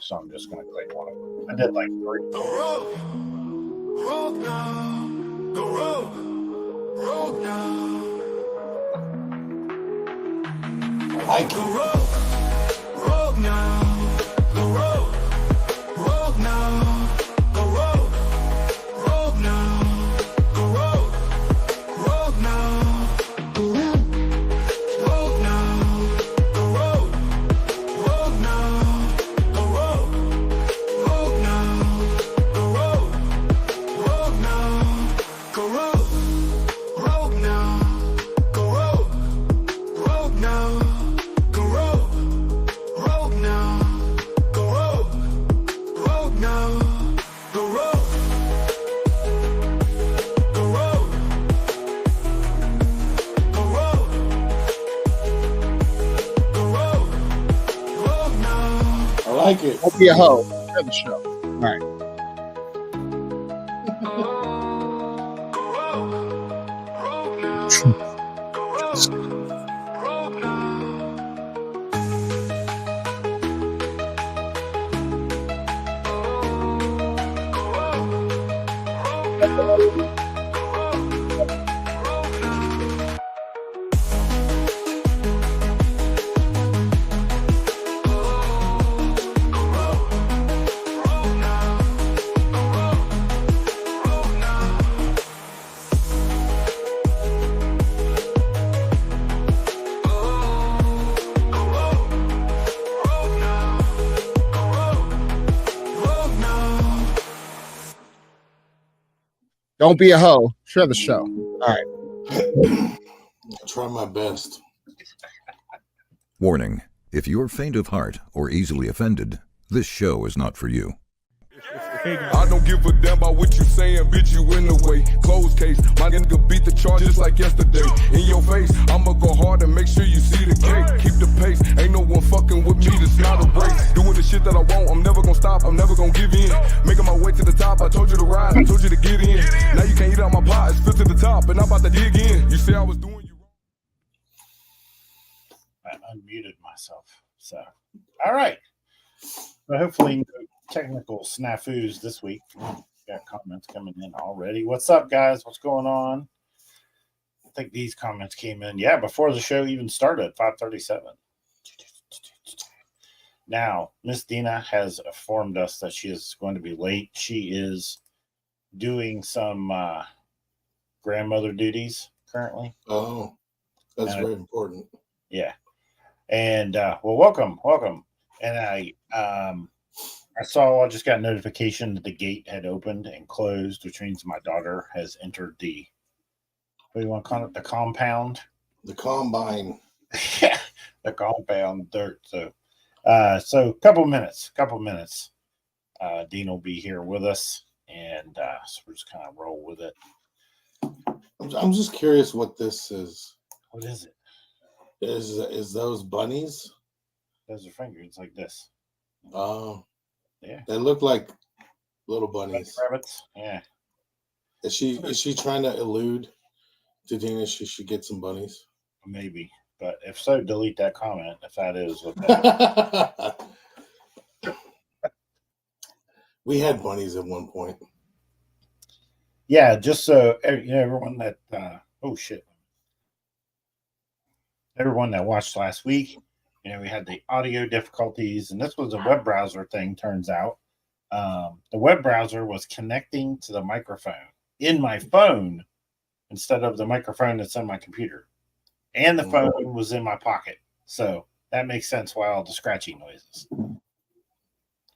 so I'm just going to click one of them. I did like 3. The road now. The road now. I like The it. road now. The road now. The road now. The road now. The road now. The road now. The road now. The road now. Go road now. Go road now. Go road now. Go road now. Go road. Go road. Go road. Go road now. I like it. Don't be a hoe. Share the show. All right. Don't be a hoe. Share the show. All right. I'll try my best. Warning: if you're faint of heart or easily offended, this show is not for you. I don't give a damn about what you saying, bitch, you in the way. Closed case, my nigga beat the charges like yesterday. In your face, I'ma go hard and make sure you see the cake. Keep the pace, ain't no one fucking with me, this not a race. Doing the shit that I want, I'm never gonna stop, I'm never gonna give in. Making my way to the top, I told you to ride, I told you to get in. Now you can't eat out my pot, it's filled to the top, and I'm about to dig in. You say I was doing you wrong. I unmuted myself. So, all right. So hopefully, no technical snafus this week. Got comments coming in already. What's up, guys? What's going on? I think these comments came in, before the show even started, 5:37. Now, Miss Dina has informed us that she is going to be late. She is doing some grandmother duties currently. Oh, that's very important. Yeah. And welcome. And I just got notification that the gate had opened and closed, which means my daughter has entered the, what do you want to call it? The compound. The combine. The compound dirt. So a couple minutes. Dean will be here with us, and so we're just kind of roll with it. I'm just curious what this is. What is it? Is those bunnies? Those are fingers like this. Oh, yeah. They look like little bunnies. Rabbits. Yeah. Is she trying to elude to Dina? She should get some bunnies. Maybe, but if so, delete that comment. If that is what that is. We had bunnies at one point. Yeah, just so everyone that everyone that watched last week, we had the audio difficulties, and this was a web browser thing. Turns out, the web browser was connecting to the microphone in my phone instead of the microphone that's on my computer, and the phone was in my pocket. So that makes sense why all the scratchy noises.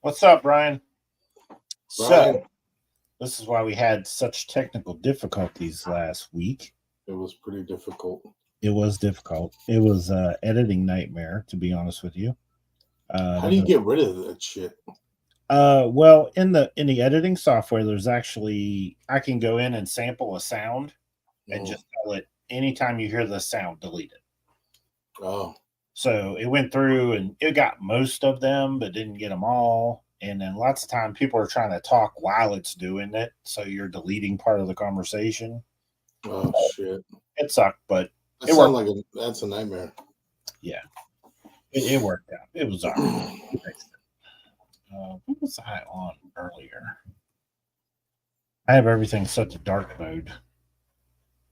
What's up, Brian? So this is why we had such technical difficulties last week. It was pretty difficult. It was difficult. It was an editing nightmare, to be honest with you. How do you get rid of that shit? Well, in the editing software, there's actually, I can go in and sample a sound and just tell it anytime you hear the sound, delete it. Oh. So it went through and it got most of them, but didn't get them all. And then lots of time people are trying to talk while it's doing it. So you're deleting part of the conversation. Oh, shit. It sucked, but that sounds like that's a nightmare. Yeah. It worked out. It was all right. What was I on earlier? I have everything set to dark mode,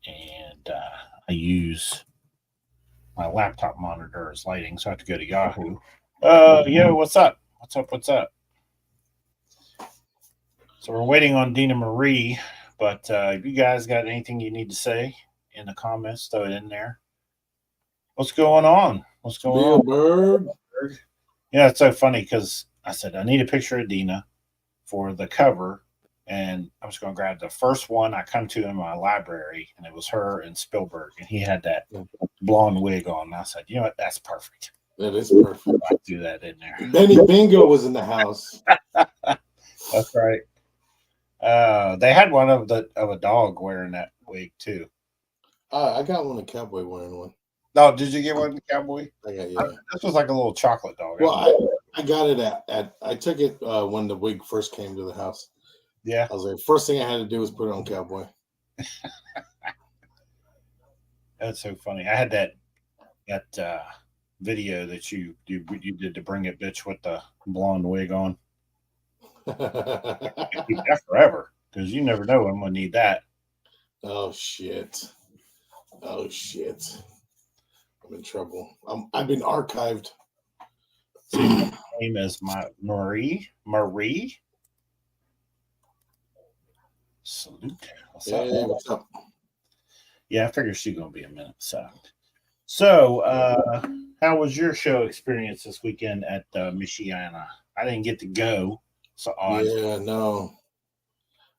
and I use my laptop monitor as lighting, so I have to go to Yahoo. Yo, what's up? What's up? What's up? So we're waiting on Dina Marie, but if you guys got anything you need to say in the comments, throw it in there. What's going on? What's going on? Bird. Yeah, it's so funny because I said I need a picture of Dina for the cover, and I was going to grab the first one I come to in my library, and it was her and Spielberg, and he had that blonde wig on. And I said, you know what? That's perfect. That is perfect. I do that in there. Benny Bingo was in the house. That's right. They had one of a dog wearing that wig too. I got one, a cowboy wearing one. No, did you get one, the cowboy? Yeah. This was like a little chocolate dog. Well, I got it at I took it when the wig first came to the house. Yeah. I was like, first thing I had to do was put it on cowboy. That's so funny. I had that video that you did to Bring It Bitch with the blonde wig on. Keep that forever because you never know when I'm gonna need that. Oh shit! I'm in trouble. I've been archived. Name is my Marie. Salute. What's up? Yeah, I figure she's gonna be a minute. So, how was your show experience this weekend at Michiana? I didn't get to go. So yeah, no.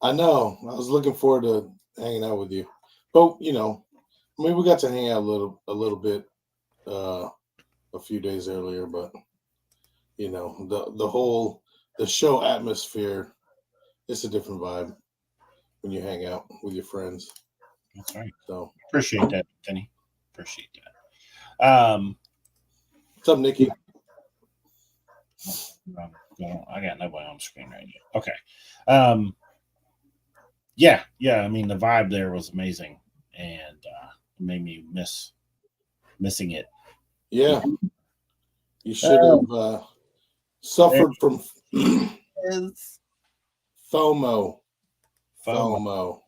I know. I was looking forward to hanging out with you, but we got to hang out a little bit a few days earlier. But the show atmosphere, it's a different vibe when you hang out with your friends. That's right. So appreciate that, Kenny. Appreciate that. What's up, Nikki? I got nobody on the screen right now. Okay. Yeah. I mean, the vibe there was amazing, and it made me missing it. Yeah. You should have suffered from FOMO. Well,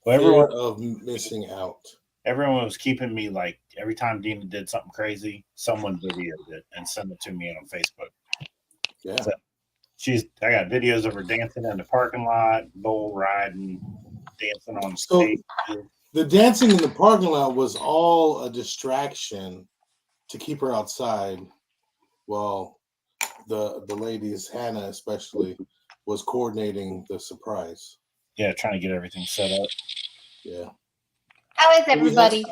Fear of missing out. Everyone was keeping me like every time Dina did something crazy, someone videoed it and sent it to me on Facebook. Yeah. So I got videos of her dancing in the parking lot, bull riding, dancing on stage. The dancing in the parking lot was all a distraction to keep her outside while the ladies, Hannah especially, was coordinating the surprise. Yeah, trying to get everything set up. Yeah. How is everybody?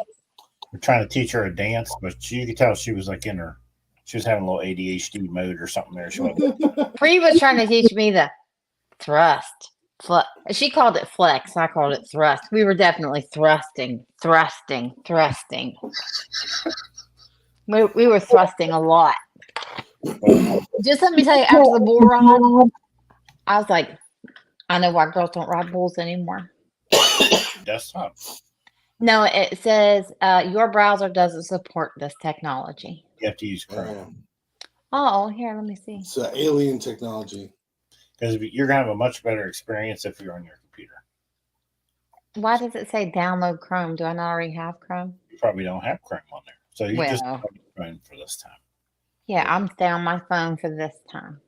We're trying to teach her a dance, but you could tell she was like she was having a little ADHD mode or something there. Bree was trying to teach me the thrust. She called it flex. I called it thrust. We were definitely thrusting. We were thrusting a lot. Just let me tell you, after the bull ride, I was like, I know why girls don't ride bulls anymore. Desktop. No, it says your browser doesn't support this technology. You have to use Chrome. Oh, here, let me see. It's alien technology. Because you're going to have a much better experience if you're on your computer. Why does it say download Chrome? Do I not already have Chrome? You probably don't have Chrome on there. So you just have Chrome for this time. Yeah, I'm staying on my phone for this time.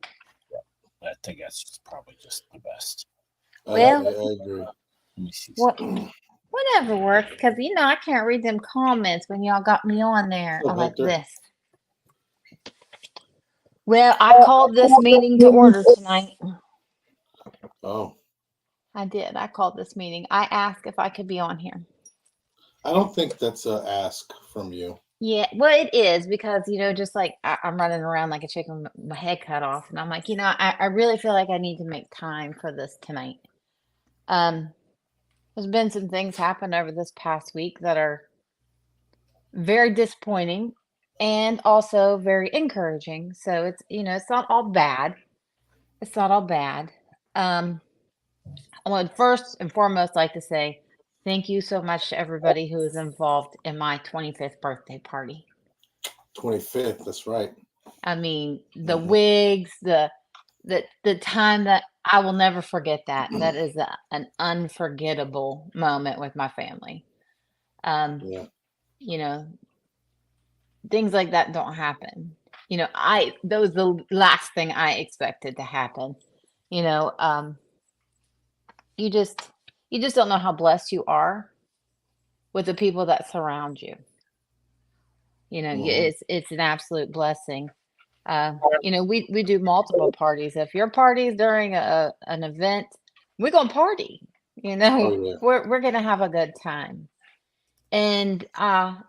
Yeah, I think that's probably just the best. Well, I agree. Let me see. Whatever works, because I can't read them comments when y'all got me on there like this. Well, I called this meeting to order tonight. Oh. I did. I called this meeting. I asked if I could be on here. I don't think that's an ask from you. Yeah, well, it is because, just like I'm running around like a chicken with my head cut off. And I'm like, I really feel like I need to make time for this tonight. There's been some things happen over this past week that are very disappointing and also very encouraging. So it's, it's not all bad. It's not all bad. I would first and foremost like to say thank you so much to everybody who is involved in my 25th birthday party. 25th, that's right. I mean, the wigs, the the time that I will never forget that. That is an unforgettable moment with my family. Yeah. You know, things like that don't happen. That was the last thing I expected to happen. You know, you just don't know how blessed you are with the people that surround you. Mhm. It's an absolute blessing. We do multiple parties. If your party's during an event, we're gonna party. Oh yeah. We're gonna have a good time. And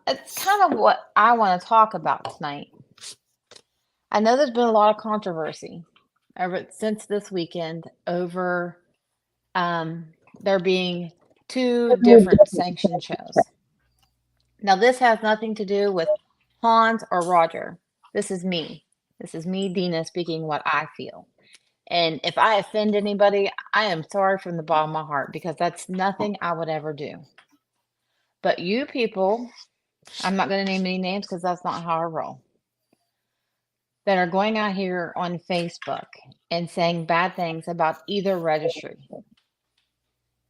it's kind of what I want to talk about tonight. I know there's been a lot of controversy ever since this weekend over there being two different sanctioned shows. Now, this has nothing to do with Hans or Roger. This is me. This is me, Dina, speaking what I feel. And if I offend anybody, I am sorry from the bottom of my heart because that's nothing I would ever do. But you people, I'm not going to name any names because that's not how I roll, that are going out here on Facebook and saying bad things about either registry.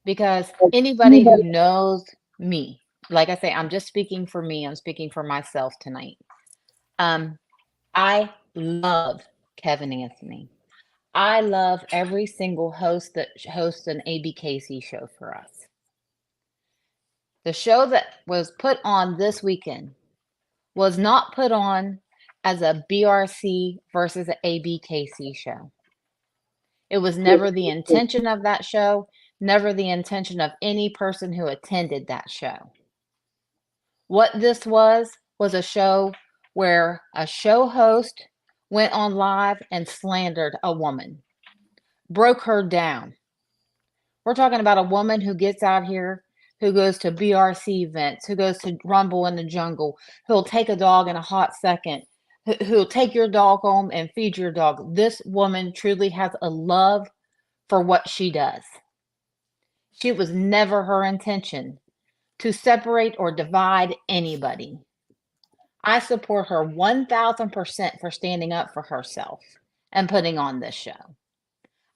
Because anybody who knows me, like I say, I'm just speaking for me, I'm speaking for myself tonight. I love Kevin Anthony. I love every single host that hosts an ABKC show for us. The show that was put on this weekend was not put on as a BRC versus an ABKC show. It was never the intention of that show, never the intention of any person who attended that show. What this was a show where a show host went on live and slandered a woman, broke her down. We're talking about a woman who gets out here, who goes to BRC events, who goes to Rumble in the Jungle, who'll take a dog in a hot second, who'll take your dog home and feed your dog. This woman truly has a love for what she does. It was never her intention to separate or divide anybody. I support her 1000% for standing up for herself and putting on this show.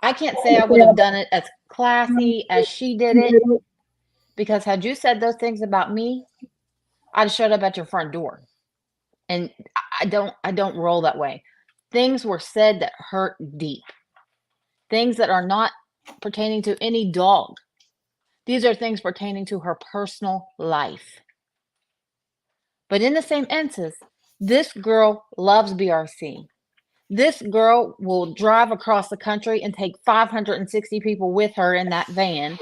I can't say I would have done it as classy as she did it, because had you said those things about me, I'd have showed up at your front door. And I don't roll that way. Things were said that hurt deep. Things that are not pertaining to any dog. These are things pertaining to her personal life. But in the same instance, this girl loves BRC. This girl will drive across the country and take 560 people with her in that van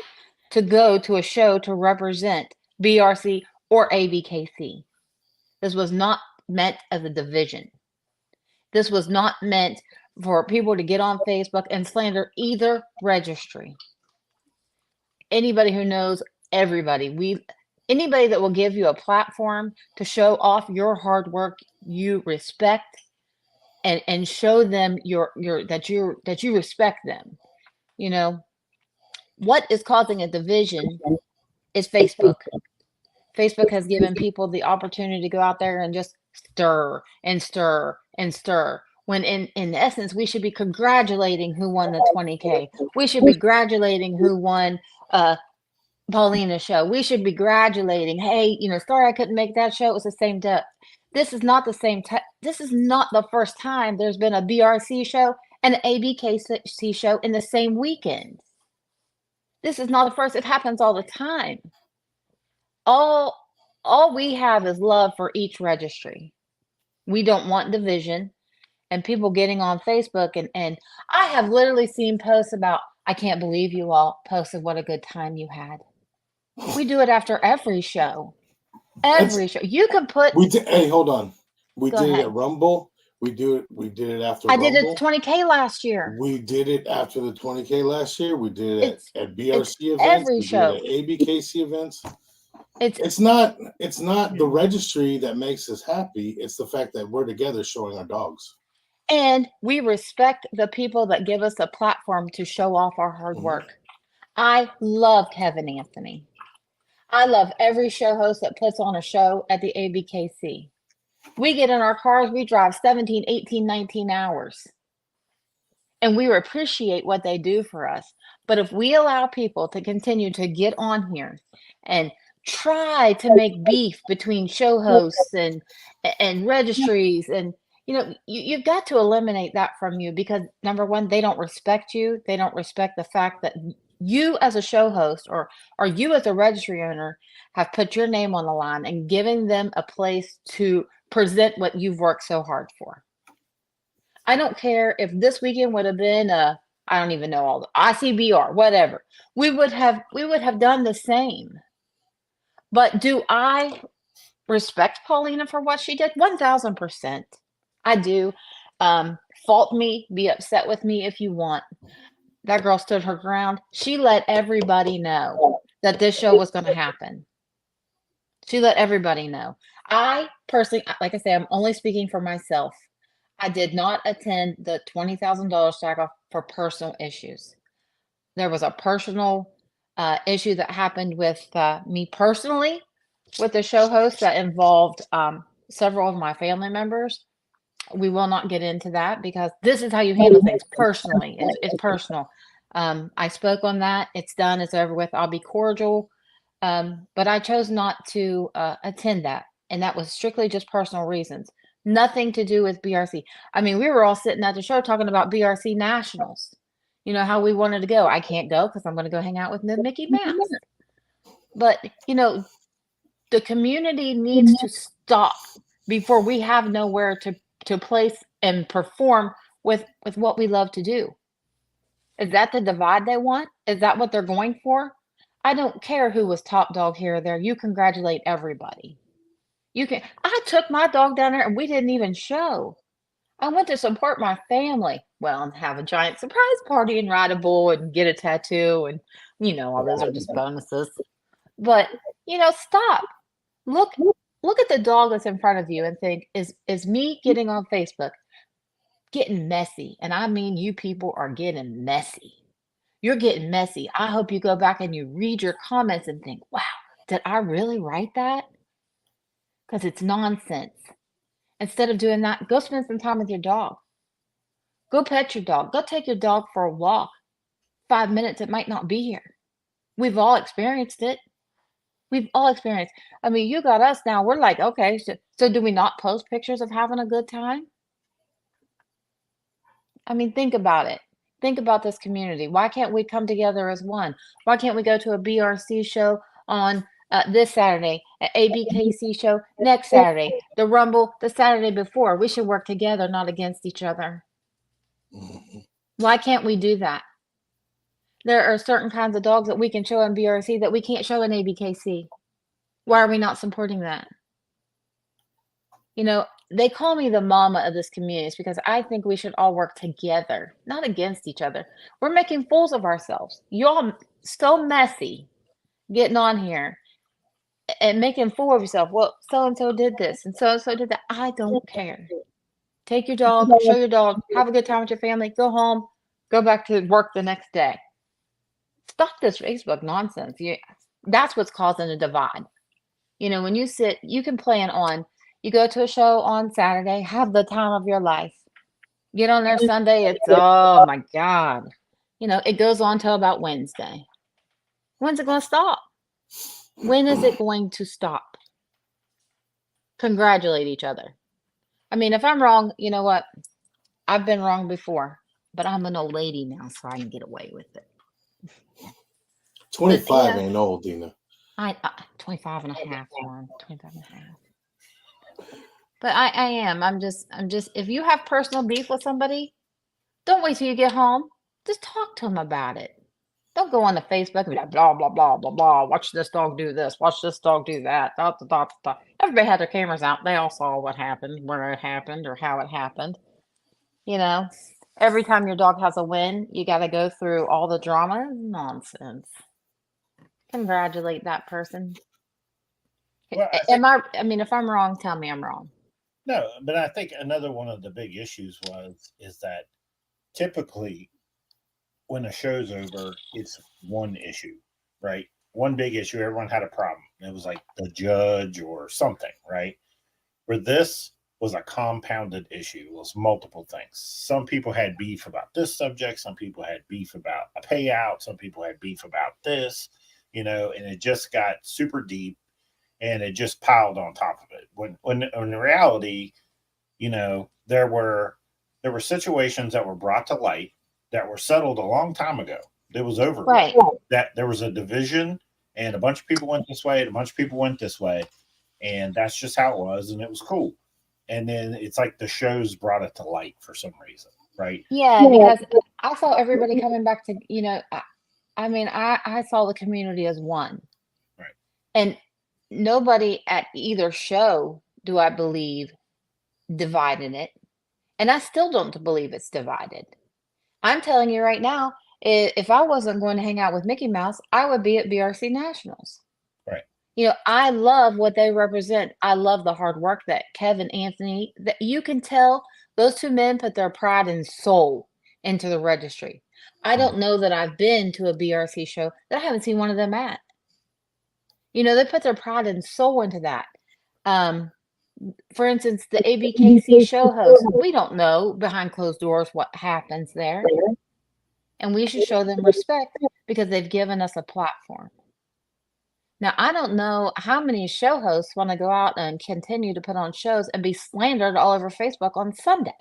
to go to a show to represent BRC or ABKC. This was not meant as a division. This was not meant for people to get on Facebook and slander either registry. Anybody who knows everybody, anybody that will give you a platform to show off your hard work, you respect and show them that you respect them. What is causing a division is Facebook. Facebook has given people the opportunity to go out there and just stir and stir and stir. When in essence, we should be congratulating who won the 20K. We should be congratulating who won Paulina's show. We should be congratulating, hey, sorry I couldn't make that show. It was the same depth. This is not the same. This is not the first time there's been a BRC show and an ABKC show in the same weekend. This is not the first. It happens all the time. All we have is love for each registry. We don't want division and people getting on Facebook and I have literally seen posts about, I can't believe you all posted what a good time you had. We do it after every show. Every show. You can put. Hey, hold on. We Go did ahead. it at Rumble. We did it after I Rumble. did it 20K last year. We did it after the 20K last year. We did it at BRC events. Every we show. did it at ABKC events. It's not the registry that makes us happy. It's the fact that we're together showing our dogs. And we respect the people that give us a platform to show off our hard work. I love Kevin Anthony. I love every show host that puts on a show at the ABKC. We get in our cars, we drive 17, 18, 19 hours. and we appreciate what they do for us. But if we allow people to continue to get on here and try to make beef between show hosts and registries, and you've got to eliminate that from you, because number one, they don't respect you. They don't respect the fact that you as a show host or you as a registry owner have put your name on the line and giving them a place to present what you've worked so hard for. I don't care if this weekend would have been I don't even know all the ICBR, whatever. We would have done the same. But do I respect Paulina for what she did? 1000%. I do. Fault me, be upset with me if you want. That girl stood her ground. She let everybody know that this show was going to happen. She let everybody know. I personally, like I say, I'm only speaking for myself. I did not attend the $20,000 sack-off for personal issues. There was a personal issue that happened with me personally with the show host that involved several of my family members. We will not get into that because this is how you handle things personally. It's personal. I spoke on that. It's done. It's over with. I'll be cordial. But I chose not to attend that. And that was strictly just personal reasons. Nothing to do with BRC. I mean, we were all sitting at the show talking about BRC Nationals. You know, how we wanted to go. I can't go because I'm going to go hang out with Mickey Mouse. But, the community needs to stop before we have nowhere to place and perform with what we love to do. Is that the divide they want? Is that what they're going for? I don't care who was top dog here or there. You congratulate everybody. I took my dog down there and we didn't even show. I went to support my family. Well, and have a giant surprise party and ride a bull and get a tattoo and all those are just bonuses. But stop. Look at the dog that's in front of you and think, is me getting on Facebook getting messy? And I mean, you people are getting messy. You're getting messy. I hope you go back and you read your comments and think, wow, did I really write that? Because it's nonsense. Instead of doing that, go spend some time with your dog. Go pet your dog. Go take your dog for a walk. 5 minutes, it might not be here. We've all experienced it. We've all experienced. I mean, you got us now. We're like, okay, so do we not post pictures of having a good time? I mean, think about it. Think about this community. Why can't we come together as one? Why can't we go to a BRC show on this Saturday, an ABKC show next Saturday, the Rumble the Saturday before? We should work together, not against each other. Why can't we do that? There are certain kinds of dogs that we can show in BRC that we can't show in ABKC. Why are we not supporting that? They call me the mama of this community because I think we should all work together, not against each other. We're making fools of ourselves. Y'all so messy getting on here and making fool of yourself. Well, so-and-so did this and so-and-so did that. I don't care. Take your dog, show your dog, have a good time with your family, go home, go back to work the next day. Stop this Facebook nonsense. That's what's causing a divide. When you sit, you can plan on, you go to a show on Saturday, have the time of your life. Get on there Sunday, it's, oh my God. It goes on till about Wednesday. When's it going to stop? When is it going to stop? Congratulate each other. I mean, if I'm wrong, you know what? I've been wrong before, but I'm an old lady now, so I can get away with it. 25 ain't old, Dina. 25 and a half, Warren. 25 and a half. But I am. I'm just, if you have personal beef with somebody, don't wait till you get home. Just talk to them about it. Don't go on the Facebook and be like, blah, blah, blah, blah, blah. Watch this dog do this. Watch this dog do that. Da, da, da, da. Everybody had their cameras out. They all saw what happened, where it happened, or how it happened. Every time your dog has a win, you got to go through all the drama. Nonsense. Congratulate that person. Well, if I'm wrong, tell me I'm wrong. No, but I think another one of the big issues is that typically when a show's over, it's one issue, right? One big issue. Everyone had a problem. It was like the judge or something, right? For this, was a compounded issue. It was multiple things. Some people had beef about this subject. Some people had beef about a payout. Some people had beef about this, and it just got super deep, and it just piled on top of it. When in reality, there were situations that were brought to light that were settled a long time ago. It was over. Right. That there was a division, and a bunch of people went this way, and a bunch of people went this way, and that's just how it was, and it was cool. And then it's like the shows brought it to light for some reason, right? Yeah, because I saw everybody coming back to, I saw the community as one. Right. And nobody at either show, do I believe, divided it. And I still don't believe it's divided. I'm telling you right now, if I wasn't going to hang out with Mickey Mouse, I would be at BRC Nationals. Right. I love what they represent. I love the hard work that Kevin, Anthony, that you can tell those two men put their pride and soul into the registry. I don't know that I've been to a BRC show that I haven't seen one of them at. They put their pride and soul into that. For instance, the ABKC show host, we don't know behind closed doors what happens there. And we should show them respect because they've given us a platform. Now, I don't know how many show hosts want to go out and continue to put on shows and be slandered all over Facebook on Sunday.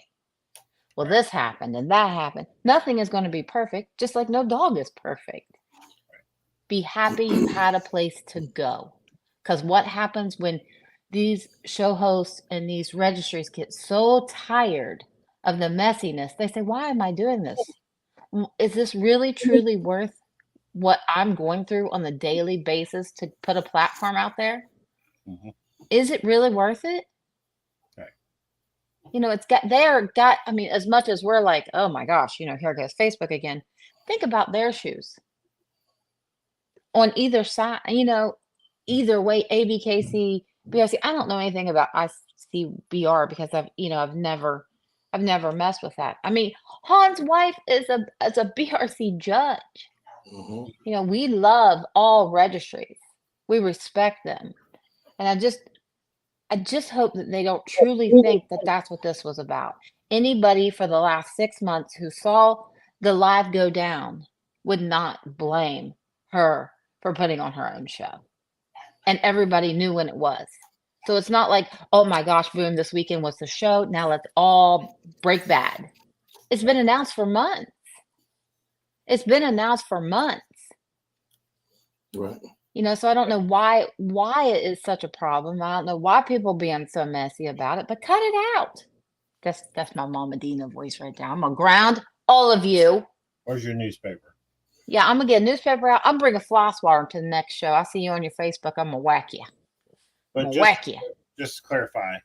Well, this happened and that happened. Nothing is going to be perfect, just like no dog is perfect. Be happy you had a place to go. Because what happens when these show hosts and these registries get so tired of the messiness, they say, why am I doing this? Is this really truly worth what I'm going through on a daily basis to put a platform out there? Mm-hmm. Is it really worth it? Right. As much as we're like, oh my gosh, here goes Facebook again. Think about their shoes. On either side, either way, ABKC, BRC, I don't know anything about ICBR because I've never messed with that. I mean, Han's wife is a BRC judge. Mm-hmm. We love all registries. We respect them. And I just hope that they don't truly think that that's what this was about. Anybody for the last 6 months who saw the live go down would not blame her for putting on her own show. And everybody knew when it was. So it's not like, oh my gosh, boom, this weekend was the show. Now let's all break bad. It's been announced for months. Right. So I don't know why it is such a problem. I don't know why people being so messy about it, but cut it out. That's my Mama Dina voice right there. I'm gonna ground all of you. Where's your newspaper? Yeah, I'm gonna get a newspaper out. I'm bringing fly swatter to the next show. I see you on your Facebook. I'm gonna whack you. But just to clarify,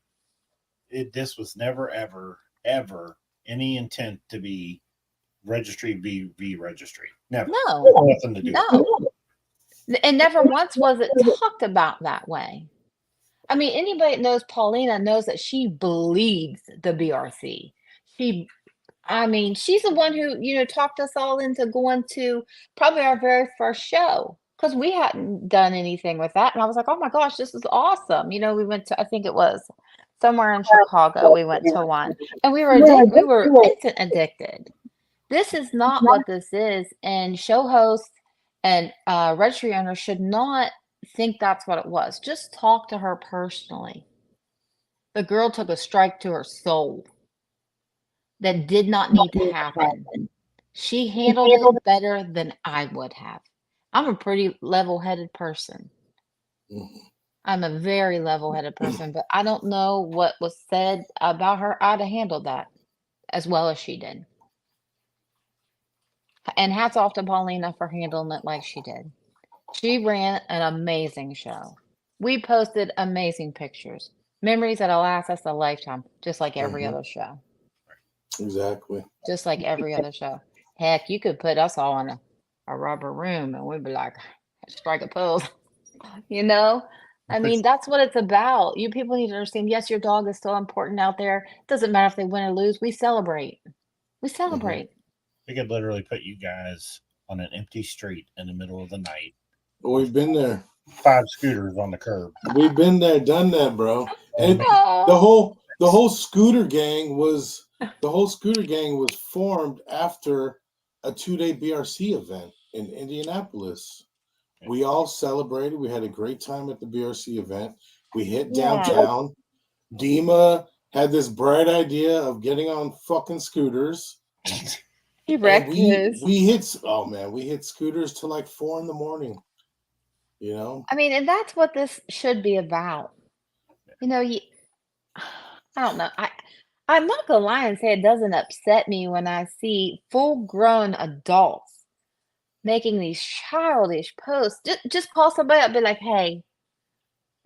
this was never, ever, ever any intent to be registry v registry. Never. No. Nothing to do with No. And never once was it talked about that way. I mean, anybody that knows Paulina knows that she bleeds the BRC. She's the one who, talked us all into going to probably our very first show because we hadn't done anything with that. And I was like, oh my gosh, this is awesome. We went to, I think it was somewhere in Chicago. We went to one and we were instant addicted. This is not what this is. And show hosts and registry owners should not think that's what it was. Just talk to her personally. The girl took a strike to her soul. That did not need to happen. She handled it better than I would have. I'm a pretty level-headed person. Mm-hmm. I'm a very level-headed person, but I don't know what was said about her. I'd have handled that as well as she did. And hats off to Paulina for handling it like she did. She ran an amazing show. We posted amazing pictures. Memories that'll last us a lifetime, just like every other show. Exactly. Just like every other show. Heck, you could put us all in a rubber room and we'd be like, strike a pose. I mean, that's what it's about. You people need to understand, yes, your dog is still important out there. It doesn't matter if they win or lose. We celebrate. We could literally put you guys on an empty street in the middle of the night. We've been there. 5 scooters on the curb. We've been there, done that, bro. And the the whole scooter gang was formed after a 2-day BRC event in Indianapolis. We all celebrated. We had a great time at the BRC event. We hit Yeah. downtown. Dima had this bright idea of getting on fucking scooters. He And wrecked we his. we hit scooters till like 4 a.m. You know? I mean, and that's what this should be about. You know, I don't know. I'm not gonna lie and say it doesn't upset me when I see full-grown adults making these childish posts. Just call somebody up, be like, "Hey,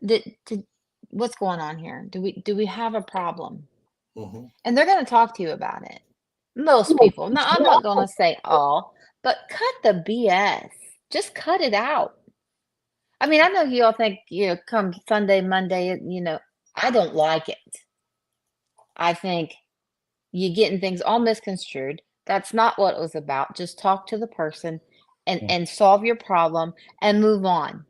did what's going on here? Do we have a problem?" Mhm. And they're gonna talk to you about it. Most people. Now, I'm not gonna say all, but cut the BS. Just cut it out. I mean, I know you all think, come Sunday, Monday, I don't like it. I think you're getting things all misconstrued. That's not what it was about. Just talk to the person and solve your problem and move on.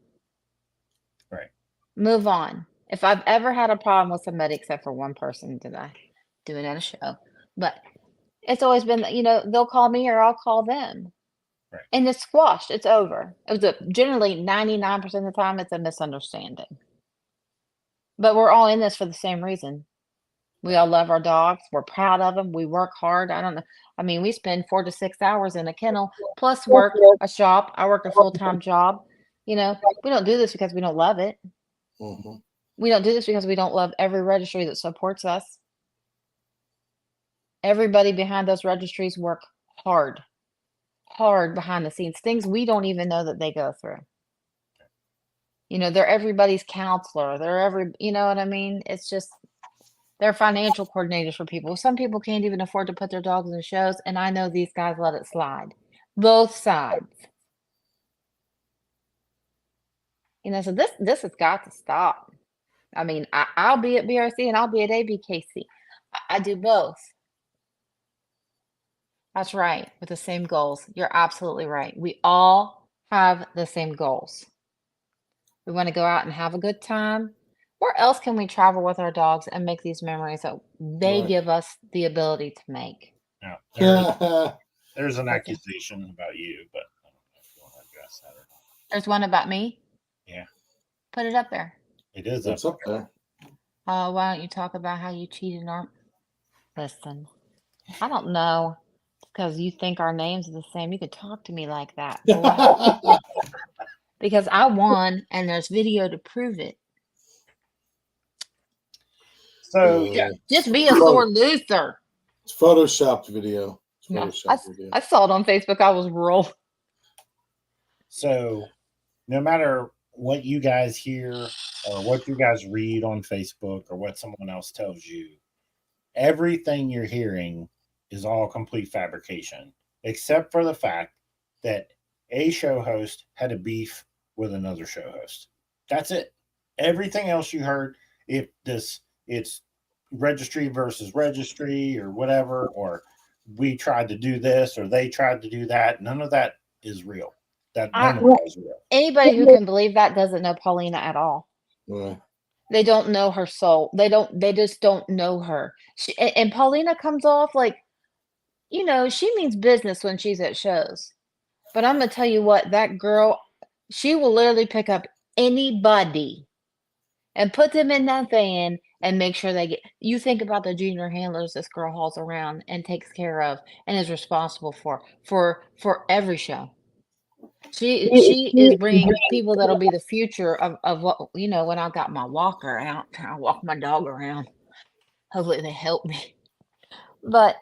Right. Move on. If I've ever had a problem with somebody, except for one person that I do it at a show, but it's always been, they'll call me or I'll call them. Right. And it's squashed. It's over. It was generally 99% of the time, it's a misunderstanding. But we're all in this for the same reason. We all love our dogs. We're proud of them. We work hard. I don't know. I mean, we spend 4 to 6 hours in a kennel, plus work a shop. I work a full-time job. We don't do this because we don't love it. Mhm. We don't do this because we don't love every registry that supports us. Everybody behind those registries work hard behind the scenes, things we don't even know that they go through. They're everybody's counselor. You know what I mean? It's just, they're financial coordinators for people. Some people can't even afford to put their dogs in shows, and I know these guys let it slide. Both sides. So this has got to stop. I mean, I'll be at BRC and I'll be at ABKC. I do both. That's right, with the same goals. You're absolutely right. We all have the same goals. We want to go out and have a good time. Where else can we travel with our dogs and make these memories that they Right. give us the ability to make? Now, Yeah. there's an accusation about you, but I don't know if you want to address that or not. There's one about me? Yeah. Put it up there. It is It's up there. Why don't you talk about how you cheated on? Listen, I don't know because you think our names are the same. You could talk to me like that, boy. Because I won and there's video to prove it. So, yeah. Just be a sore loser. It's photoshopped video. It's Yeah, photoshopped video. I saw it on Facebook. I was roll. So, no matter what you guys hear or what you guys read on Facebook or what someone else tells you, everything you're hearing is all complete fabrication, except for the fact that a show host had a beef with another show host. That's it. Everything else you heard, if it's registry versus registry or whatever, or we tried to do this or they tried to do that, none of that is real. None of that is real. Anybody who can believe that doesn't know Paulina at all. Right. They don't know her soul. They just don't know her. And Paulina comes off like, she means business when she's at shows. But I'm going to tell you what, that girl, she will literally pick up anybody and put them in that van and make sure you think about the junior handlers this girl hauls around and takes care of and is responsible for every show. She is bringing people that'll be the future of what, when I got my walker out, I walk my dog around. Hopefully they help me. But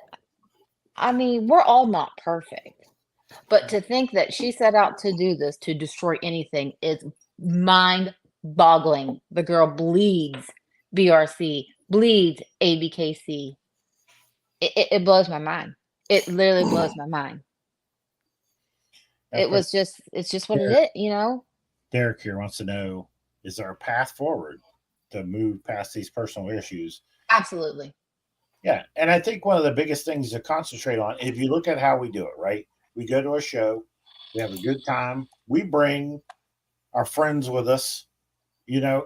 I mean, we're all not perfect. But to think that she set out to do this, to destroy anything, is mind-boggling. The girl bleeds BRC, bleeds ABKC. It blows my mind. It literally blows my mind. It's just what it is, Derek here wants to know, is there a path forward to move past these personal issues? Absolutely. Yeah. And I think one of the biggest things to concentrate on, if you look at how we do it, right? We go to a show, we have a good time, we bring our friends with us,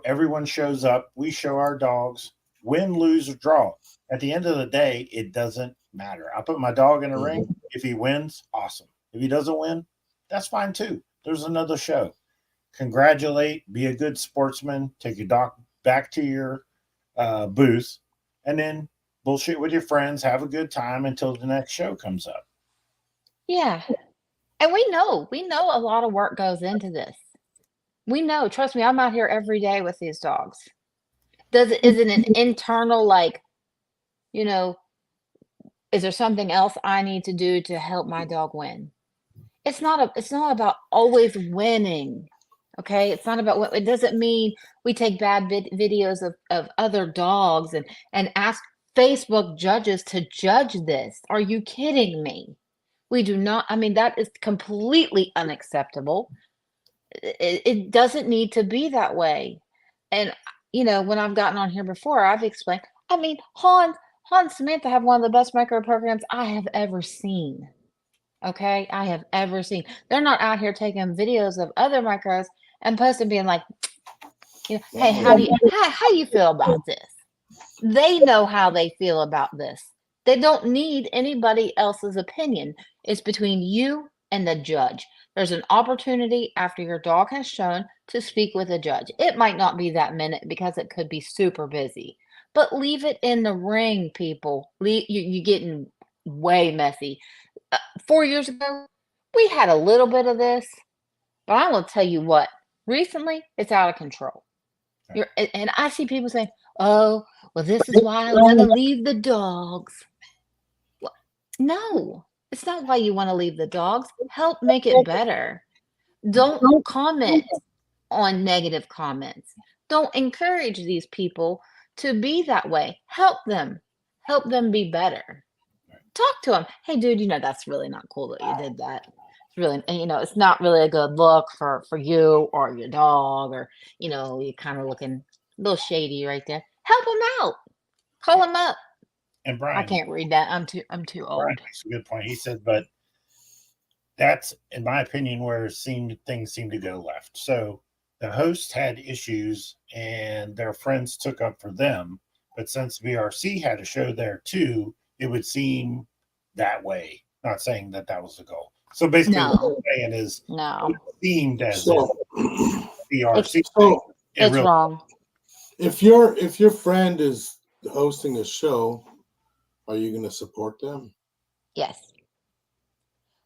everyone shows up, we show our dogs, win, lose, or draw. At the end of the day, it doesn't matter. I put my dog in a ring. If he wins, awesome. If he doesn't win, that's fine too. There's another show. Congratulate, be a good sportsman, take your dog back to your booth, and then bullshit with your friends, have a good time until the next show comes up. Yeah. And we know a lot of work goes into this. We know, trust me, I'm out here every day with these dogs. Is it an internal, like, you know, is there something else I need to do to help my dog win? It's not about always winning. Okay? It's not about what it doesn't mean we take bad videos of other dogs and ask Facebook judges to judge this. Are you kidding me? We do not, I mean, that is completely unacceptable. It doesn't need to be that way. And when I've gotten on here before, I've explained, I mean, Han and Samantha have one of the best micro programs I have ever seen. Okay, I have ever seen. They're not out here taking videos of other micros and posting, being like, hey, how do you feel about this? They know how they feel about this. They don't need anybody else's opinion. It's between you and the judge. There's an opportunity after your dog has shown to speak with a judge. It might not be that minute because it could be super busy, but leave it in the ring, people. You're getting way messy. 4 years ago, we had a little bit of this, but I will tell you what, recently it's out of control. And I see people saying, oh, well, this is why I want to leave the dogs. Well, no, it's not why you want to leave the dogs. Help make it better. Don't comment on negative comments. Don't encourage these people to be that way. Help them be better. Talk to them. Hey, dude, that's really not cool that you did that. It's really, it's not really a good look for you or your dog, or, you're kind of looking a little shady right there. Help them out. Call them up. And Brian, I can't read that. I'm too old. Brian makes a good point. He said, but that's, in my opinion, where things seem to go left. So the host had issues and their friends took up for them. But since VRC had a show there too, it would seem that way. Not saying that was the goal. So basically, what I'm saying is, no, themed as VRC. It's wrong. If your friend is hosting a show, are you going to support them? Yes.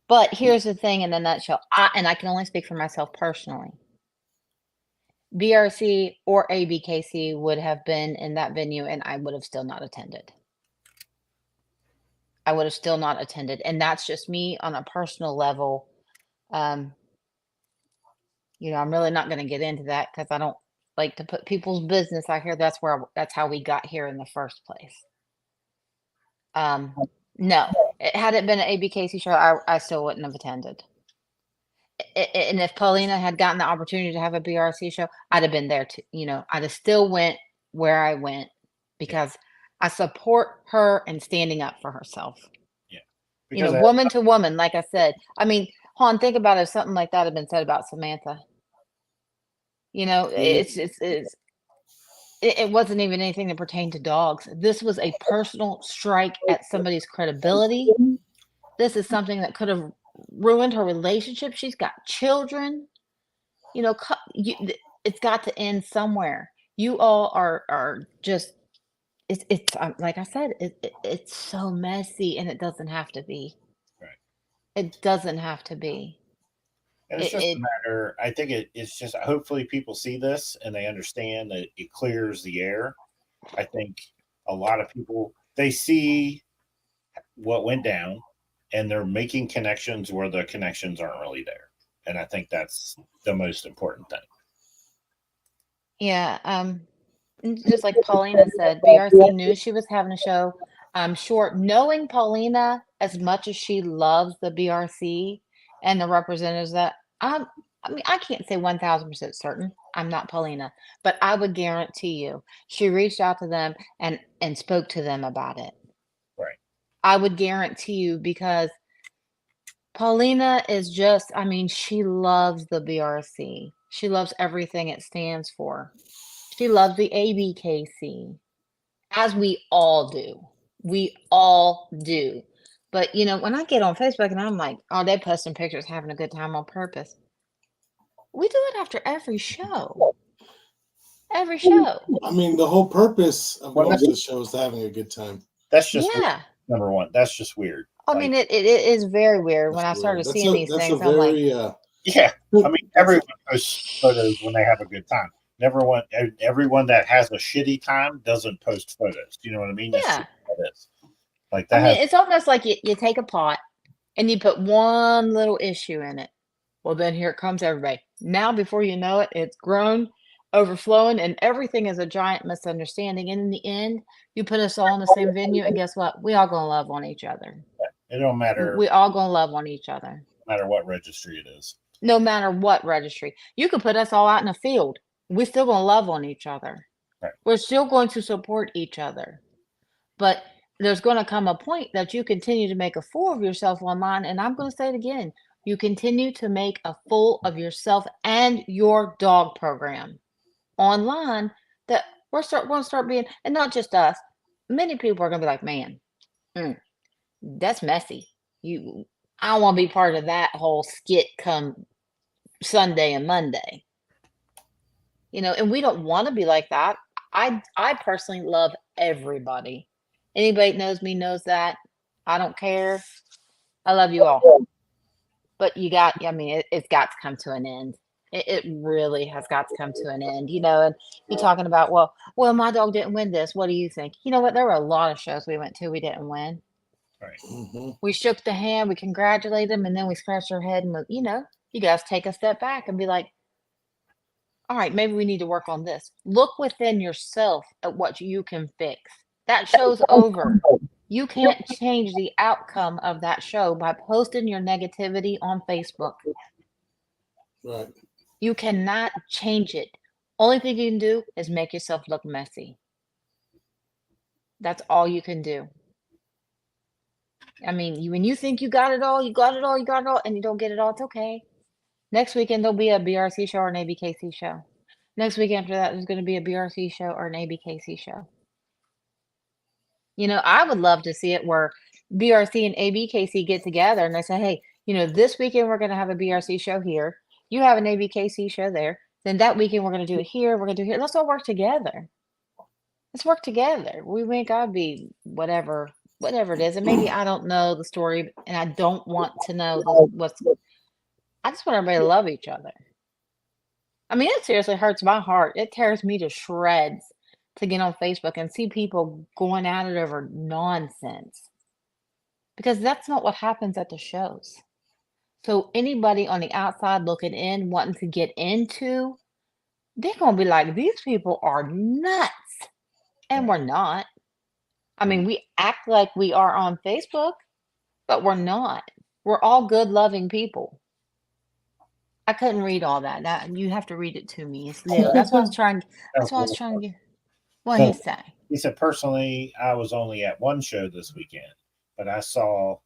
But here's the thing in a nutshell, I can only speak for myself personally. BRC or ABKC would have been in that venue, and I would have still not attended. And that's just me on a personal level. I'm really not going to get into that because I don't like to put people's business out here. That's how we got here in the first place. No, had it been an ABKC show, I still wouldn't have attended. And if Paulina had gotten the opportunity to have a BRC show, I'd have been there too. I'd have still went where I went because I support her and standing up for herself. Yeah. Woman to woman, like I said. I mean, Han, think about if something like that had been said about Samantha. It wasn't even anything that pertained to dogs. This was a personal strike at somebody's credibility. This is something that could have ruined her relationship. She's got children. It's got to end somewhere. You all are just, it's like I said, it's so messy, and it doesn't have to be. Right. It doesn't have to be. And it's just a matter, I think it's just, hopefully people see this and they understand that it clears the air. I think a lot of people, they see what went down and they're making connections where the connections aren't really there. And I think that's the most important thing. Yeah. Just like Paulina said, BRC knew she was having a show. I'm sure, knowing Paulina as much as she loves the BRC and the representatives that I can't say 1000% certain. I'm not Paulina, but I would guarantee you she reached out to them and spoke to them about it. Right. I would guarantee you, because Paulina is just, she loves the BRC. She loves everything it stands for. She loves the ABKC. as we all do. We all do. But you know, when I get on Facebook and I'm like, oh, they posting pictures having a good time on purpose. We do it after every show. Every show. I mean, the whole purpose of Well, going to the show is having a good time. That's just weird, Yeah. number one. That's just weird. I mean, it is very weird when I That's started weird. seeing these That's things. a I'm like, very yeah. I mean, everyone posts photos when they have a good time. Everyone that has a shitty time doesn't post photos. You know what I mean? That's yeah. just what it is. Like I that mean, has it's almost like you take a pot and you put one little issue in it. Well, then here it comes everybody. Now, before you know it, it's grown, overflowing, and everything is a giant misunderstanding. And in the end, you put us all in the same venue, and guess what? We all gonna love on each other. it don't matter We all gonna love on each other, no matter what registry it is. no matter what registry. You could put us all out in a field. We still gonna love on each other. Right. We're still going to support each other. But there's going to come a point that you continue to make a fool of yourself online. And I'm going to say it again. You continue to make a fool of yourself and your dog program online that we're going to start being, and not just us. Many people are going to be like, man, that's messy. I don't want to be part of that whole skit come Sunday and Monday. You know, and we don't want to be like that. I personally love everybody. Anybody that knows me knows that. I don't care. I love you all. But I mean, it's got to come to an end. It really has got to come to an end, you know. And you're talking about, well, my dog didn't win this. What do you think? You know what? There were a lot of shows we went to we didn't win. Right. Mm-hmm. We shook the hand, we congratulated them, and then we scratched our head and, you know, you guys take a step back and be like, all right, maybe we need to work on this. Look within yourself at what you can fix. That show's over. You can't change the outcome of that show by posting your negativity on Facebook. Right. You cannot change it. Only thing you can do is make yourself look messy. That's all you can do. I mean, when you think you got it all, you got it all, and you don't get it all, it's okay. Next weekend, there'll be a BRC show or an ABKC show. Next week after that, there's going to be a BRC show or an ABKC show. You know, I would love to see it where BRC and ABKC get together and they say, hey, you know, this weekend we're going to have a BRC show here. You have an ABKC show there. Then that weekend we're going to do it here. We're going to do it here. Let's all work together. Let's work together. We ain't got to be whatever it is. And maybe I don't know the story and I don't want to know I just want everybody to love each other. I mean, it seriously hurts my heart. It tears me to shreds to get on Facebook and see people going at it over nonsense. Because that's not what happens at the shows. So anybody on the outside looking in, wanting to get into, they're going to be like, these people are nuts. And we're not. I mean, we act like we are on Facebook, but we're not. We're all good, loving people. I couldn't read all that. You have to read it to me. It's little. That's what I was trying. That's what I was trying to get. What he say? He said, personally, I was only at one show this weekend, but I saw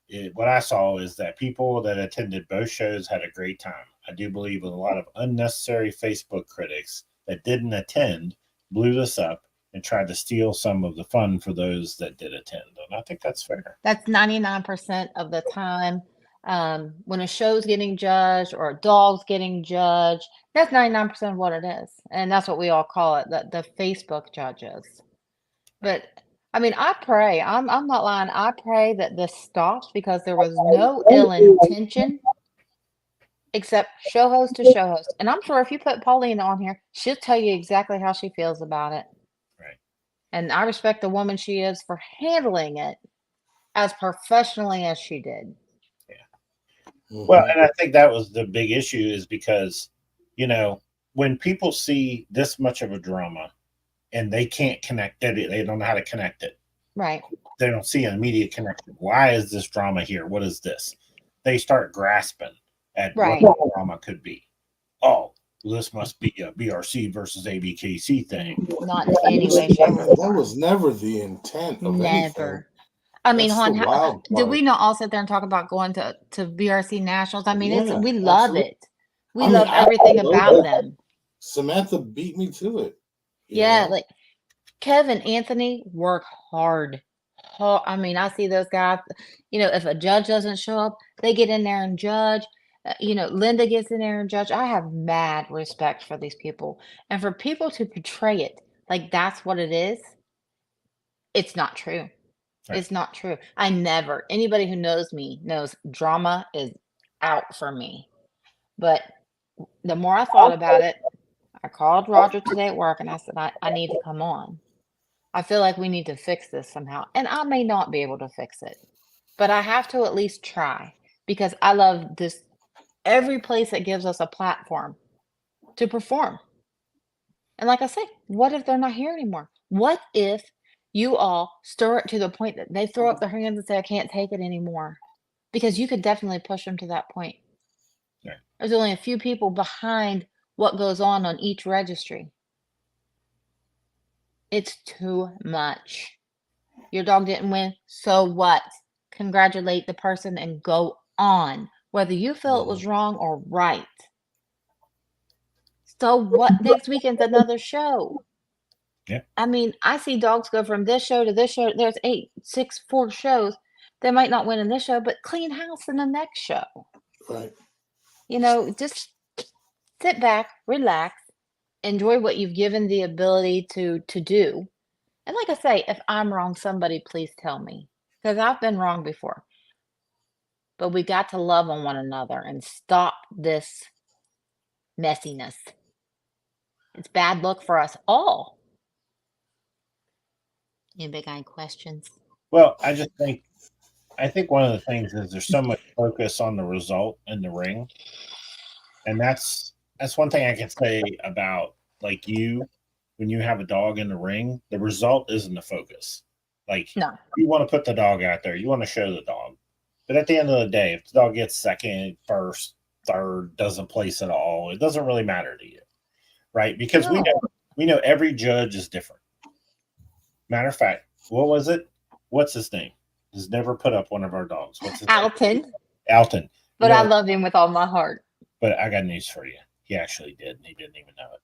it. What I saw is that people that attended both shows had a great time. I do believe with a lot of unnecessary Facebook critics that didn't attend blew this up and tried to steal some of the fun for those that did attend. And I think that's fair. That's 99% of the time. When a show's getting judged or a dog's getting judged, that's 99% of what it is. And that's what we all call it, the Facebook judges. But I mean, I pray, I'm not lying. I pray that this stops because there was no ill intention except show host to show host. And I'm sure if you put Paulina on here, she'll tell you exactly how she feels about it. Right. And I respect the woman she is for handling it as professionally as she did. Well, and I think that was the big issue is because, you know, when people see this much of a drama and they can't connect it, they don't know how to connect it. Right. They don't see an immediate connection. Why is this drama here? What is this? They start grasping at what the drama could be. Oh, this must be a BRC versus ABKC thing. Not in any way, shape, or That form. was never the intent of anything. Never. I mean, That's hon, the wild did part. we not all sit there and talk about going to BRC Nationals? I mean, Yeah, we love absolutely. it. We I mean, love I everything love about it. them. Samantha beat me to it. you Yeah, know? like Kevin, Anthony work hard. I mean, I see those guys, if a judge doesn't show up, they get in there and judge. Linda gets in there and judge. I have mad respect for these people. And for people to portray it like that's what it is, it's not true. Right. It's not true. Anybody who knows me knows drama is out for me. But the more I thought about it, I called Roger today at work and I said, I need to come on. I feel like we need to fix this somehow. And I may not be able to fix it, but I have to at least try because I love this every place that gives us a platform to perform. And like I say, what if they're not here anymore? What if you all stir it to the point that they throw up their hands and say, I can't take it anymore? Because you could definitely push them to that point. Yeah. There's only a few people behind what goes on each registry. It's too much. Your dog didn't win, so what? Congratulate the person and go on, whether you feel it was wrong or right. So what? Next weekend's another show. Yeah. I mean, I see dogs go from this show to this show. There's 4 shows. They might not win in this show, but clean house in the next show. Right. Just sit back, relax, enjoy what you've given the ability to do. And like I say, if I'm wrong, somebody please tell me, because I've been wrong before. But we got to love on one another and stop this messiness. It's bad luck for us all. Anybody got any questions? Well, I think one of the things is there's so much focus on the result in the ring. And that's one thing I can say about like you, when you have a dog in the ring, the result isn't the focus. Like No. you want to put the dog out there, you want to show the dog. But at the end of the day, if the dog gets second, first, third, doesn't place at all, it doesn't really matter to you. Right? Because No. we know every judge is different. Matter of fact, what was it? What's his name? He's never put up one of our dogs. What's his Alton. name? Alton. But I love him with all my heart. But I got news for you. He actually did, and he didn't even know it.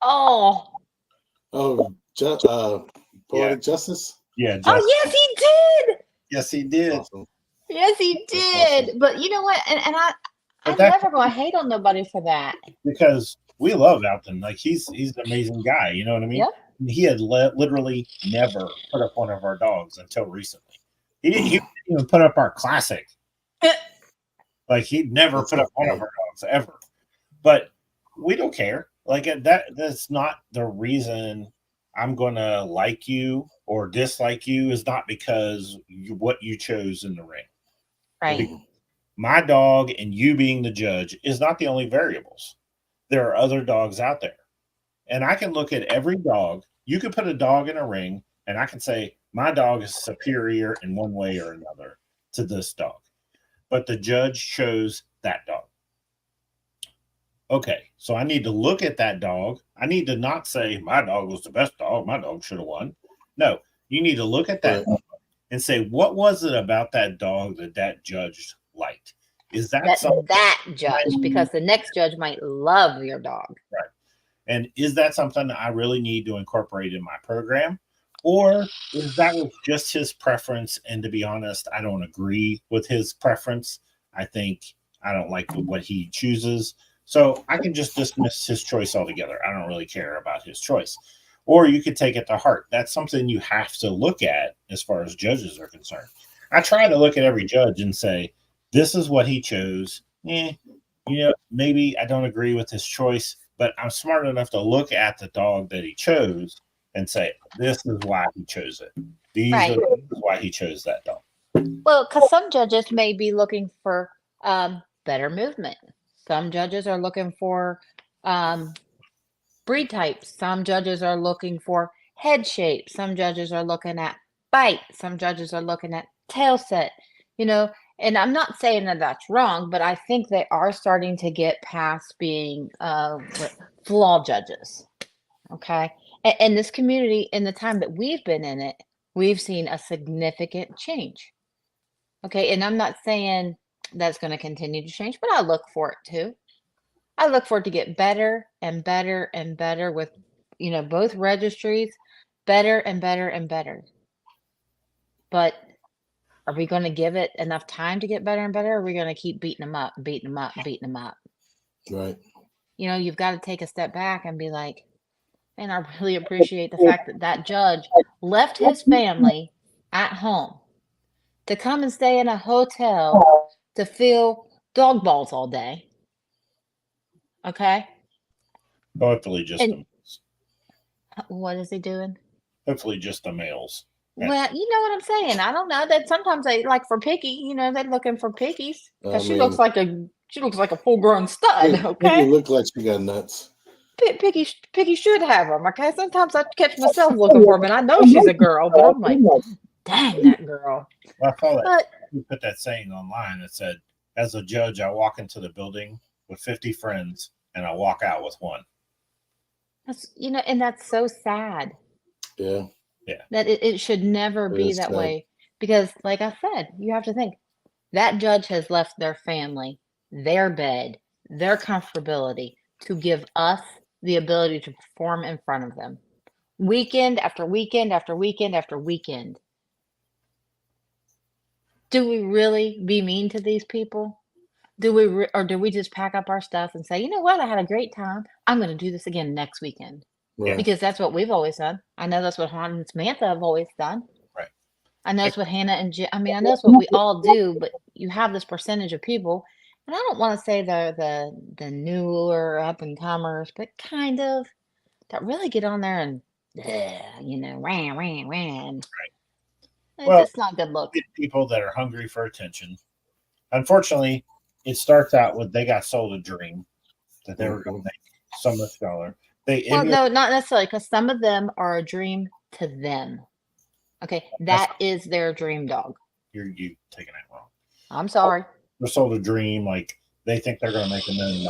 Oh. Poetic Justice? Yeah. Oh, yes, he did. Yes, he did. Awesome. Yes, he did. Awesome. But you know what? And I'm But that- never going to hate on nobody for that. Because we love Alton. Like he's an amazing guy. You know what I mean? Yep. He had literally never put up one of our dogs until recently. He didn't even put up our classic. Like he'd never put up one of our dogs ever. But we don't care. Like that's not the reason I'm going to like you or dislike you, is not because what you chose in the ring. Right. My dog and you being the judge is not the only variables. There are other dogs out there. And I can look at every dog. You could put a dog in a ring and I can say, my dog is superior in one way or another to this dog. But the judge chose that dog. Okay, so I need to look at that dog. I need to not say, my dog was the best dog. My dog should have won. No, you need to look at that dog and say, what was it about that dog that judge liked? Is that something that judge, because the next judge might love your dog. Right. And is that something that I really need to incorporate in my program? Or is that just his preference? And to be honest, I don't agree with his preference. I think I don't like what he chooses. So I can just dismiss his choice altogether. I don't really care about his choice. Or you could take it to heart. That's something you have to look at as far as judges are concerned. I try to look at every judge and say, this is what he chose. Maybe I don't agree with his choice, but I'm smart enough to look at the dog that he chose and say, this is why he chose it. These are the reasons why he chose that dog. Well, because some judges may be looking for better movement. Some judges are looking for breed types. Some judges are looking for head shape. Some judges are looking at bite. Some judges are looking at tail set. And I'm not saying that that's wrong, but I think they are starting to get past being flaw judges. Okay. And this community, in the time that we've been in it, we've seen a significant change. Okay. And I'm not saying that's going to continue to change, but I look for it too. I look for it to get better and better and better with, both registries, better and better and better. But are we going to give it enough time to get better and better? Or are we going to keep beating them up, beating them up, beating them up? Right. You know, you've got to take a step back and be like, man, I really appreciate the fact that that judge left his family at home to come and stay in a hotel to feel dog balls all day. Okay. Hopefully, just And the males. what is he doing? Hopefully, just the males. Well, you know what I'm saying. I don't know that sometimes they like for picky, you know, they're looking for pickies I because mean, she looks like a full grown stud. Piggy Okay. looked like she got nuts. Piggy should have them. Okay. Sometimes I catch myself looking for them and I know she's a girl, but I'm like, dang, that girl. Well, I saw that. But You put that saying online that said, "As a judge, I walk into the building with 50 friends, and I walk out with one." that's, you know, and that's so sad. Yeah. That it should never It be is that sad. way because, like I said, you have to think that judge has left their family, their bed, their comfortability to give us the ability to perform in front of them weekend after weekend after weekend after weekend. Do we really be mean to these people? Or do we just pack up our stuff and say, you know what, I had a great time. I'm going to do this again next weekend Right. because that's what we've always done. I know that's what Hannah and Samantha have always done. Right. I know it's what Hannah and I mean, I know it's what we all do, but you have this percentage of people, and I don't want to say they're the newer up and comers, but kind of that really get on there and you know, ran. It's Well, just not good look. get people that are hungry for attention. Unfortunately, it starts out with they got sold a dream that they were going to make so much dollar. Well, no, not necessarily, because some of them are a dream to them. Okay, that is their dream dog. you taking that wrong. I'm sorry. They're sold a dream, like they think they're going to make $1 million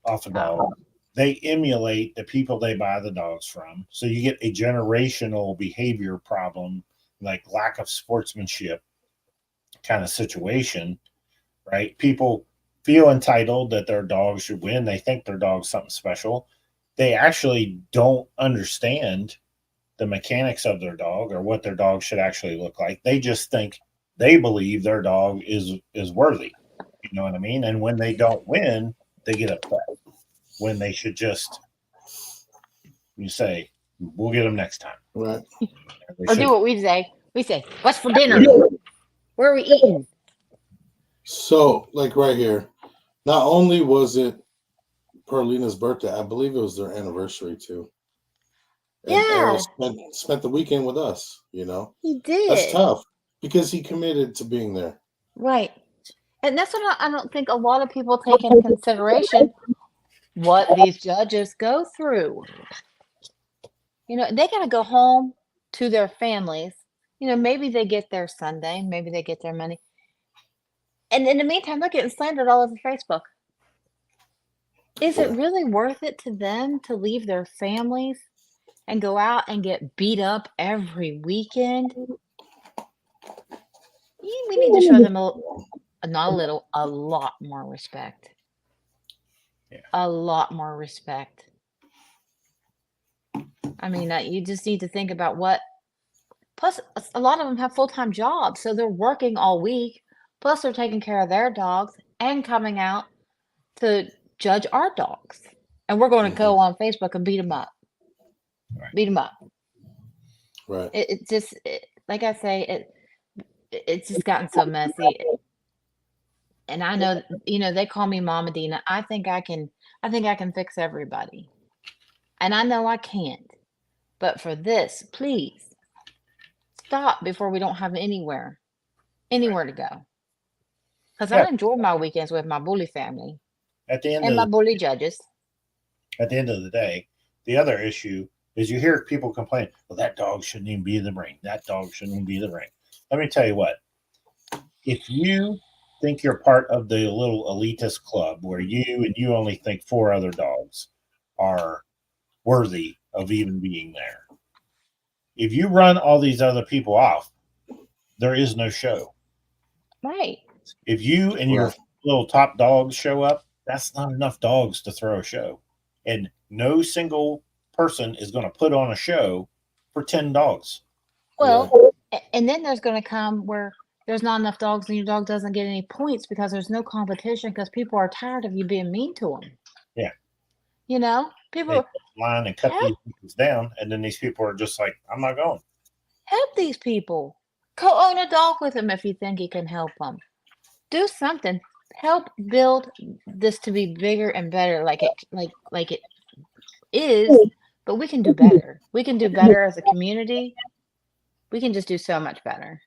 off a dog. They emulate the people they buy the dogs from, so you get a generational behavior problem, like lack of sportsmanship kind of situation, right? People feel entitled that their dog should win. They think their dog's something special. They actually don't understand the mechanics of their dog or what their dog should actually look like. They just think they believe their dog is worthy. You know what I mean? And when they don't win, they get upset. When they should just, you say, we'll get them next time. Right. Or do what we say. We say, what's for dinner? Where are we eating? So, like right here, not only was it Perlina's birthday, I believe it was their anniversary too. And Yeah. Errol spent the weekend with us, you know. He did. That's tough because he committed to being there. Right. And that's what I don't think a lot of people take into consideration what these judges go through. You know, they got to go home to their families. You know, maybe they get their Sunday, maybe they get their money. And in the meantime, they're getting slandered all over Facebook. Is it really worth it to them to leave their families and go out and get beat up every weekend? We need to show them a lot more respect. Yeah. A lot more respect. I mean, you just need to think about what. Plus, a lot of them have full-time jobs, so they're working all week. Plus, they're taking care of their dogs and coming out to judge our dogs. And we're going to go on Facebook and beat them up. Right. Beat them up. Right. It just, like I say, it's just gotten so messy. And I know, you know, they call me Mama Dina. I think I can fix everybody. And I know I can't. But for this, please stop before we don't have anywhere to go. Because I enjoy my weekends with my bully family At the end and of my bully judges. At the end of the day, the other issue is you hear people complain, well, that dog shouldn't even be in the ring. That dog shouldn't even be in the ring. Let me tell you what. If you think you're part of the little elitist club where you only think 4 other dogs are worthy of even being there, if you run all these other people off, there is no show. Right. If you and your little top dogs show up, that's not enough dogs to throw a show. And no single person is going to put on a show for 10 dogs. Well, and then there's going to come where there's not enough dogs and your dog doesn't get any points because there's no competition because people are tired of you being mean to them. Yeah. You know, They people line and cut help, these people down, and then these people are just like, I'm not going. help these people. Co-own a dog with them if you think you can help them. Do something. Help build this to be bigger and better, like it is. But we can do better. We can do better as a community. We can just do so much better.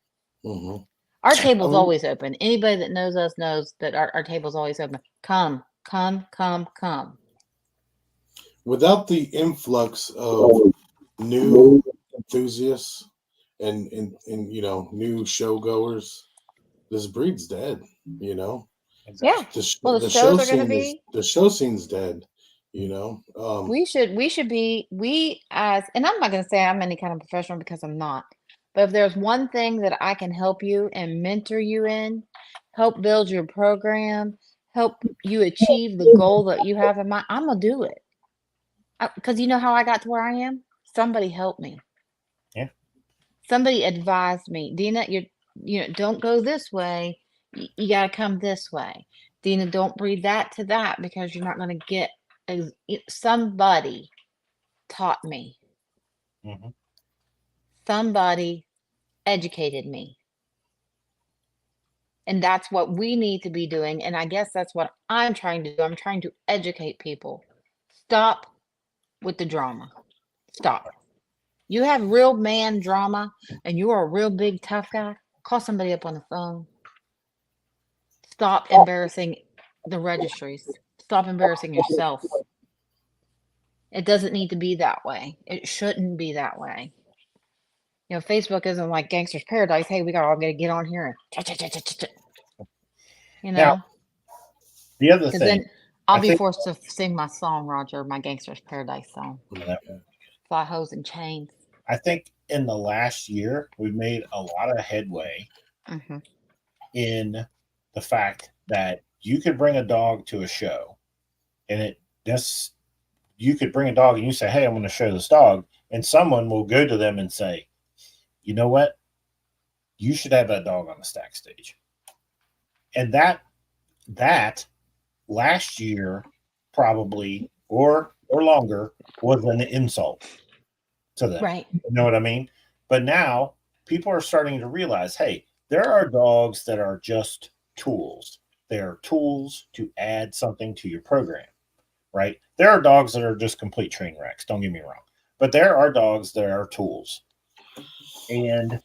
Mm-hmm. Our table's always open. Anybody that knows us knows that our table's always open. Come. Without the influx of new enthusiasts and you know, new showgoers, this breed's dead. You know, Yeah. the, Well, the the shows show are going to scene is be. the show scene's dead. You know, We should be as, and I'm not going to say I'm any kind of professional because I'm not. But if there's one thing that I can help you and mentor you in, help build your program, help you achieve the goal that you have in mind, I'm gonna do it. Because you know how I got to where I am? Somebody helped me. Yeah. Somebody advised me, Dina, don't go this way. You got to come this way. Dina, don't breed that to that because you're not going to get. Somebody taught me. Mm-hmm. Somebody educated me. And that's what we need to be doing. And I guess that's what I'm trying to do. I'm trying to educate people. Stop with the drama. Stop. You have real man drama and you are a real big tough guy, call somebody up on the phone. Stop embarrassing the registries. Stop embarrassing yourself. It doesn't need to be that way. It shouldn't be that way. You know, Facebook isn't like Gangster's Paradise. Hey, we got all got to get on here and you know. Now, the other Because thing, then I'll I be think- forced to sing my song, Roger, my Gangster's Paradise song. Fly hose and chains. I think in the last year we've made a lot of headway Mm-hmm. in the fact that you could bring a dog to a show, and you could bring a dog and you say, "Hey, I'm going to show this dog," and someone will go to them and say, "You know what? You should have that dog on the stack stage." And that last year probably or longer was an insult to them. Right. You know what I mean? But now people are starting to realize, hey, there are dogs that are just tools. They are tools to add something to your program, right? There are dogs that are just complete train wrecks. Don't get me wrong. But there are dogs that are tools. And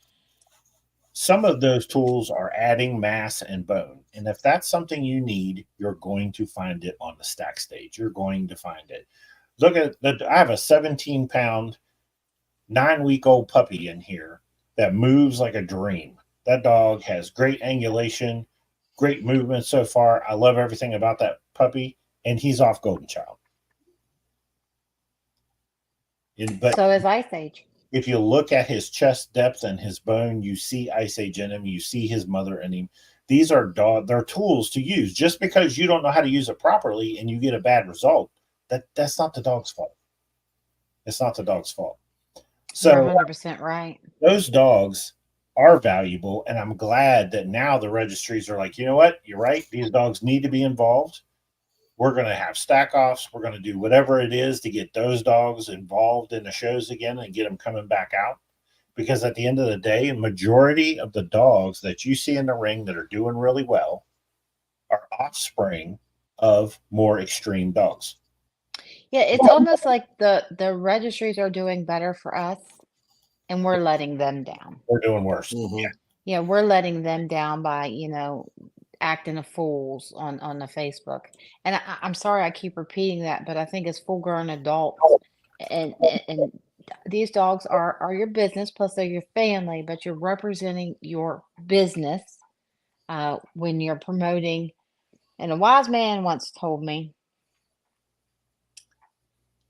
some of those tools are adding mass and bone. And if that's something you need, you're going to find it on the stack stage. You're going to find it. Look at I have a 17-pound, 9-week-old puppy in here that moves like a dream. That dog has great angulation, great movement so far. I love everything about that puppy, and he's off Golden Child. But so is Ice Age. If you look at his chest depth and his bone, you see Ice Age in him. You see his mother in him. These are they're tools to use. Just because you don't know how to use it properly and you get a bad result, that's not the dog's fault. It's not the dog's fault. So you're 100% right. Those dogs are valuable, and I'm glad that now the registries are like, you know what? You're right. These dogs need to be involved. We're going to have stack offs. We're going to do whatever it is to get those dogs involved in the shows again and get them coming back out. Because at the end of the day, a majority of the dogs that you see in the ring that are doing really well are offspring of more extreme dogs. Yeah, it's almost like the registries are doing better for us and we're letting them down. We're doing worse. Mm-hmm. Yeah, we're letting them down by, acting a fools on the Facebook. And I'm sorry I keep repeating that, but I think as full-grown adults and these dogs are your business, plus they're your family, but you're representing your business when you're promoting. And a wise man once told me,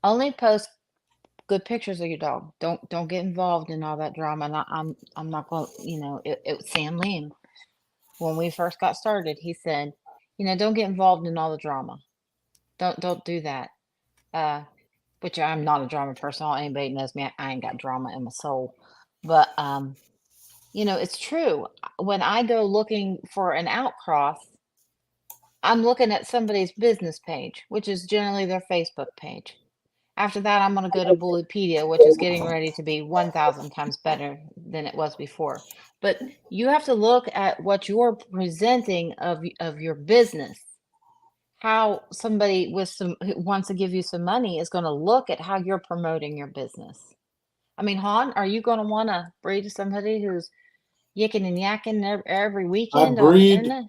only post good pictures of your dog. Don't get involved in all that drama. And I'm not going. It was Sam Lim when we first got started. He said, don't get involved in all the drama. Don't do that. which I'm not a drama person. Anybody knows me, I ain't got drama in my soul. But it's true. When I go looking for an outcross, I'm looking at somebody's business page, which is generally their Facebook page. After that, I'm going to go to Bullypedia, which is getting ready to be 1,000 times better than it was before. But you have to look at what you're presenting of your business. How somebody who wants to give you some money is going to look at how you're promoting your business. I mean, Han, are you going to want to breed to somebody who's yicking and yakking every weekend on the internet?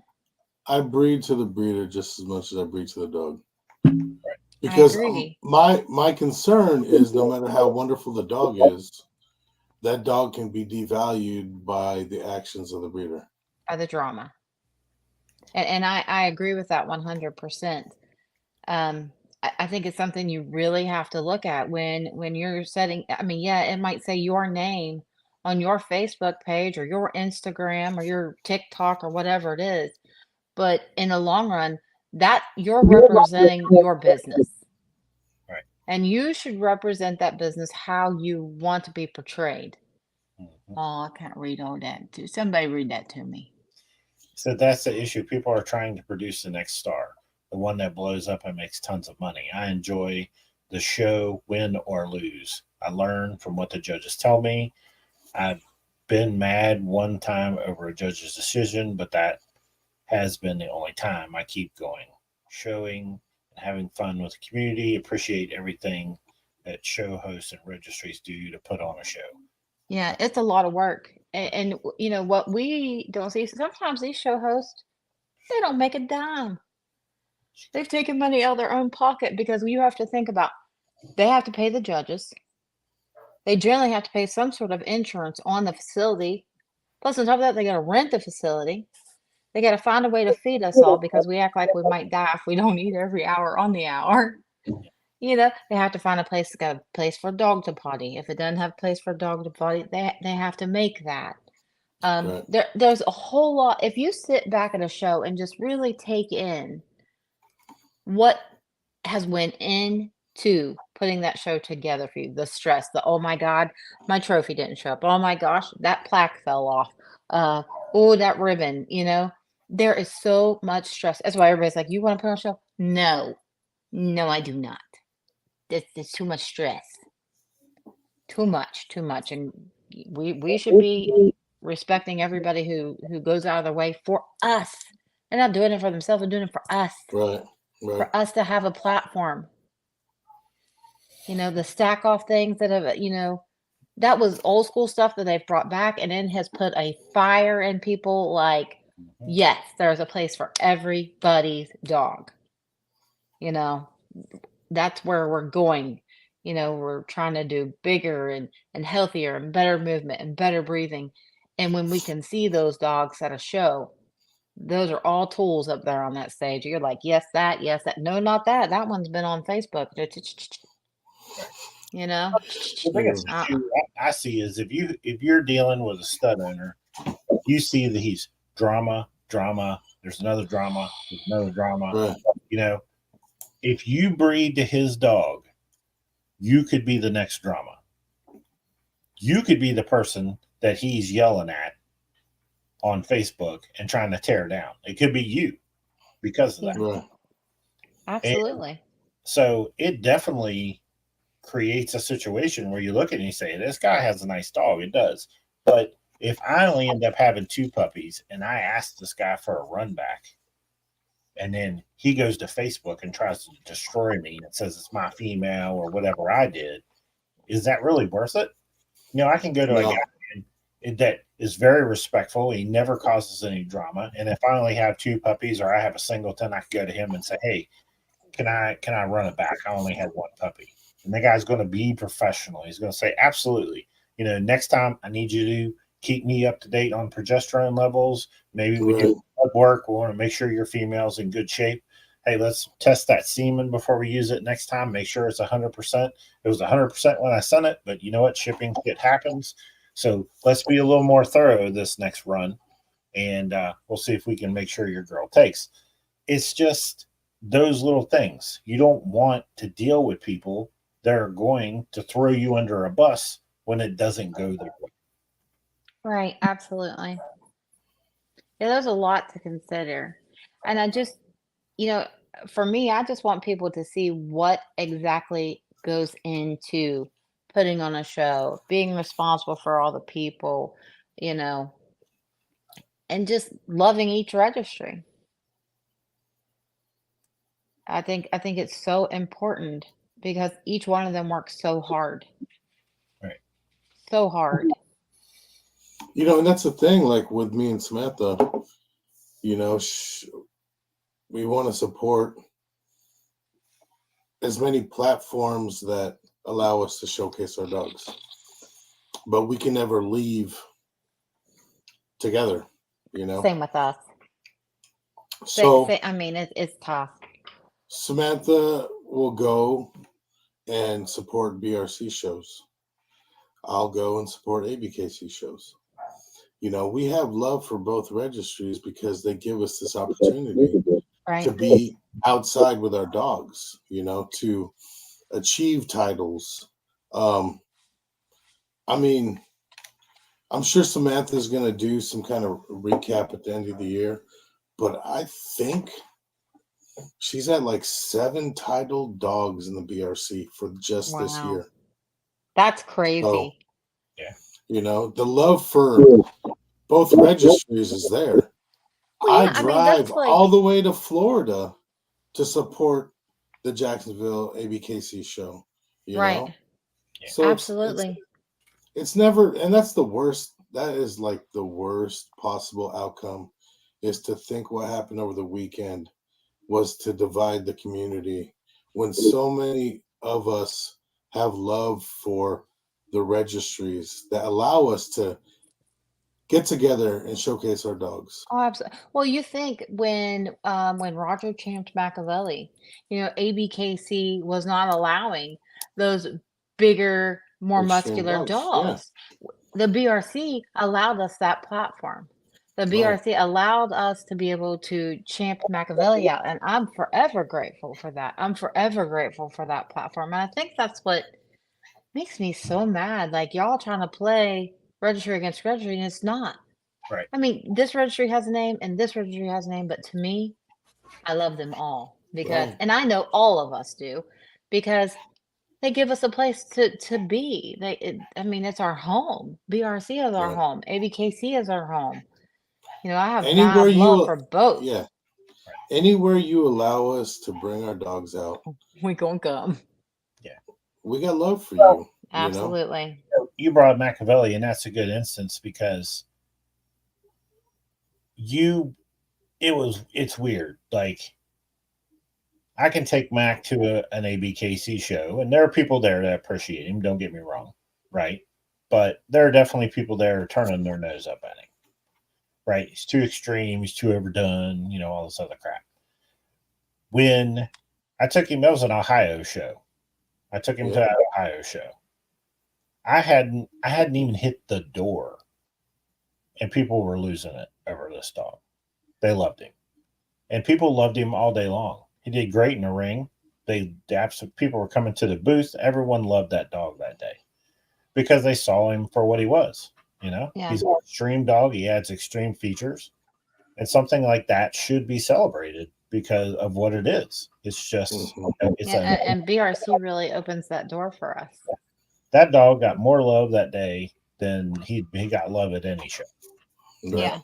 I breed to the breeder just as much as I breed to the dog. Right. Because agree. my concern is no matter how wonderful the dog is, that dog can be devalued by the actions of the breeder. By the drama. And I agree with that 100%. I think it's something you really have to look at when you're setting. I mean, yeah, it might say your name on your Facebook page or your Instagram or your TikTok or whatever it is, but in the long run, that you're representing your business. Right. And you should represent that business how you want to be portrayed. Mhm. Oh, I can't read all that. Somebody read that to me. So that's the issue. People are trying to produce the next star, the one that blows up and makes tons of money. I enjoy the show, win or lose. I learn from what the judges tell me. I've been mad one time over a judge's decision, but that has been the only time. I keep going, showing and having fun with the community, appreciate everything that show hosts and registries do to put on a show. Yeah, it's a lot of work. And what we don't see, sometimes these show hosts, they don't make a dime. They've taken money out of their own pocket because you have to think about, they have to pay the judges. They generally have to pay some sort of insurance on the facility. Plus, on top of that, they got to rent the facility. They got to find a way to feed us all because we act like we might die if we don't eat every hour on the hour. They have to find a place for a dog to potty. If it doesn't have a place for a dog to potty, they have to make that. Right. There's a whole lot. If you sit back at a show and just really take in what has went into putting that show together for you, the stress, oh my God, my trophy didn't show up. Oh my gosh, that plaque fell off. Oh, that ribbon, there is so much stress. That's why everybody's like, you want to put on a show? No, I do not. It's too much stress. Too much. And we should be respecting everybody who goes out of their way for us. They're not doing it for themselves, they're doing it for us. Right. For us to have a platform. The stack off things that have, that was old school stuff that they've brought back and then has put a fire in people like, yes, there's a place for everybody's dog. That's where we're going. We're trying to do bigger and healthier and better movement and better breathing. And when we can see those dogs at a show, those are all tools up there on that stage. You're like, yes, that. No, not that. That one's been on Facebook. The biggest issue I see is if you're dealing with a stud owner, you see that he's drama. There's another drama. Right. If you breed to his dog, you could be the next drama. You could be the person that he's yelling at on Facebook and trying to tear down. It could be you because of that. Right. Absolutely. And so it definitely creates a situation where you look at it and you say, this guy has a nice dog. It does. But if I only end up having 2 puppies and I ask this guy for a run back, and then he goes to Facebook and tries to destroy me and says it's my female or whatever I did, is that really worth it? I can go to a guy that is very respectful. He never causes any drama. And if I only have 2 puppies or I have a singleton, I can go to him and say, hey, can I run it back? I only had 1 puppy. And the guy's going to be professional. He's going to say, absolutely. Next time I need you to keep me up to date on progesterone levels. Maybe we do blood work. We want to make sure your female's in good shape. Hey, let's test that semen before we use it next time. Make sure it's 100%. It was 100% when I sent it, but you know what? Shipping shit happens. So let's be a little more thorough this next run, and we'll see if we can make sure your girl takes. It's just those little things. You don't want to deal with people they're going to throw you under a bus when it doesn't go their way. Right, absolutely. Yeah, there's a lot to consider. And I just, you know, for me, I just want people to see what exactly goes into putting on a show, being responsible for all the people, you know, and just loving each registry. I think it's so important because each one of them works so hard. Right. So hard. And that's the thing. Like with me and Samantha, we want to support as many platforms that allow us to showcase our dogs, but we can never leave together. Same with us. So I mean, it's tough. Samantha will go and support BRC shows. I'll go and support ABKC shows. We have love for both registries because they give us this opportunity Right. to be outside with our dogs, to achieve titles. I mean, I'm sure Samantha's going to do some kind of recap at the end of the year, but I think she's at like 7 titled dogs in the BRC for just this Wow. year. That's crazy. So, Yeah. The love for both registries is there. Well, yeah, I I mean, drive that's like, all the way to Florida to support the Jacksonville ABKC show, right. So Absolutely. it's never, and that's the worst. That is like the worst possible outcome, is to think what happened over the weekend was to divide the community when so many of us have love for the registries that allow us to get together and showcase our dogs. Oh, absolutely. Well, you think when Roger champed Machiavelli, ABKC was not allowing those bigger, more Extreme muscular dogs, yeah. dogs. The BRC allowed us that platform. The Right. BRC allowed us to be able to champ Machiavelli out, and I'm forever grateful for that. I'm forever grateful for that platform, and I think that's what makes me so mad. Like y'all trying to play registry against registry, and it's not. Right. I mean, this registry has a name and this registry has a name, but to me, I love them all because, Right. and I know all of us do, because they give us a place to be. I mean, it's our home. BRC is our Right. home. ABKC is our home. I have Anywhere mad love you, for both. yeah, anywhere you allow us to bring our dogs out, We gonna come. we got love for you. Absolutely. You brought up Machiavelli, and that's a good instance because it's weird. Like, I can take Mac to an ABKC show, and there are people there that appreciate him. Don't get me wrong, right? But there are definitely people there turning their nose up at him, right? He's too extreme. He's too overdone. All this other crap. When I took him, that was an Ohio show. I took him to that Ohio show. I hadn't even hit the door, and people were losing it over this dog. They loved him, and people loved him all day long. He did great in the ring. People were coming to the booth. Everyone loved that dog that day because they saw him for what he was. Yeah. He's an extreme dog. He adds extreme features, and something like that should be celebrated because of what it is. It's just, and BRC really opens that door for us. That dog got more love that day than he got love at any show. Right. Yeah.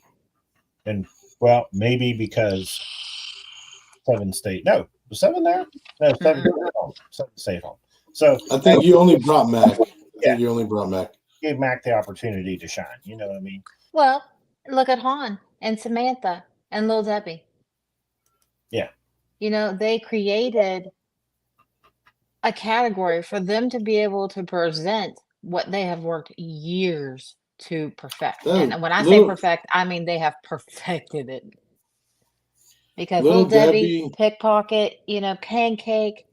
And well, maybe because 7 stayed. No, was 7 there? No, 7 stayed home. 7 stayed home. So I think you only brought Mac. You only brought Mac. Gave Mac the opportunity to shine. You know what I mean? Well, look at Han and Samantha and Lil Debbie. Yeah. They created a category for them to be able to present what they have worked years to perfect. And when I say perfect, I mean they have perfected it. Because Lil Debbie, Pickpocket, Pancake,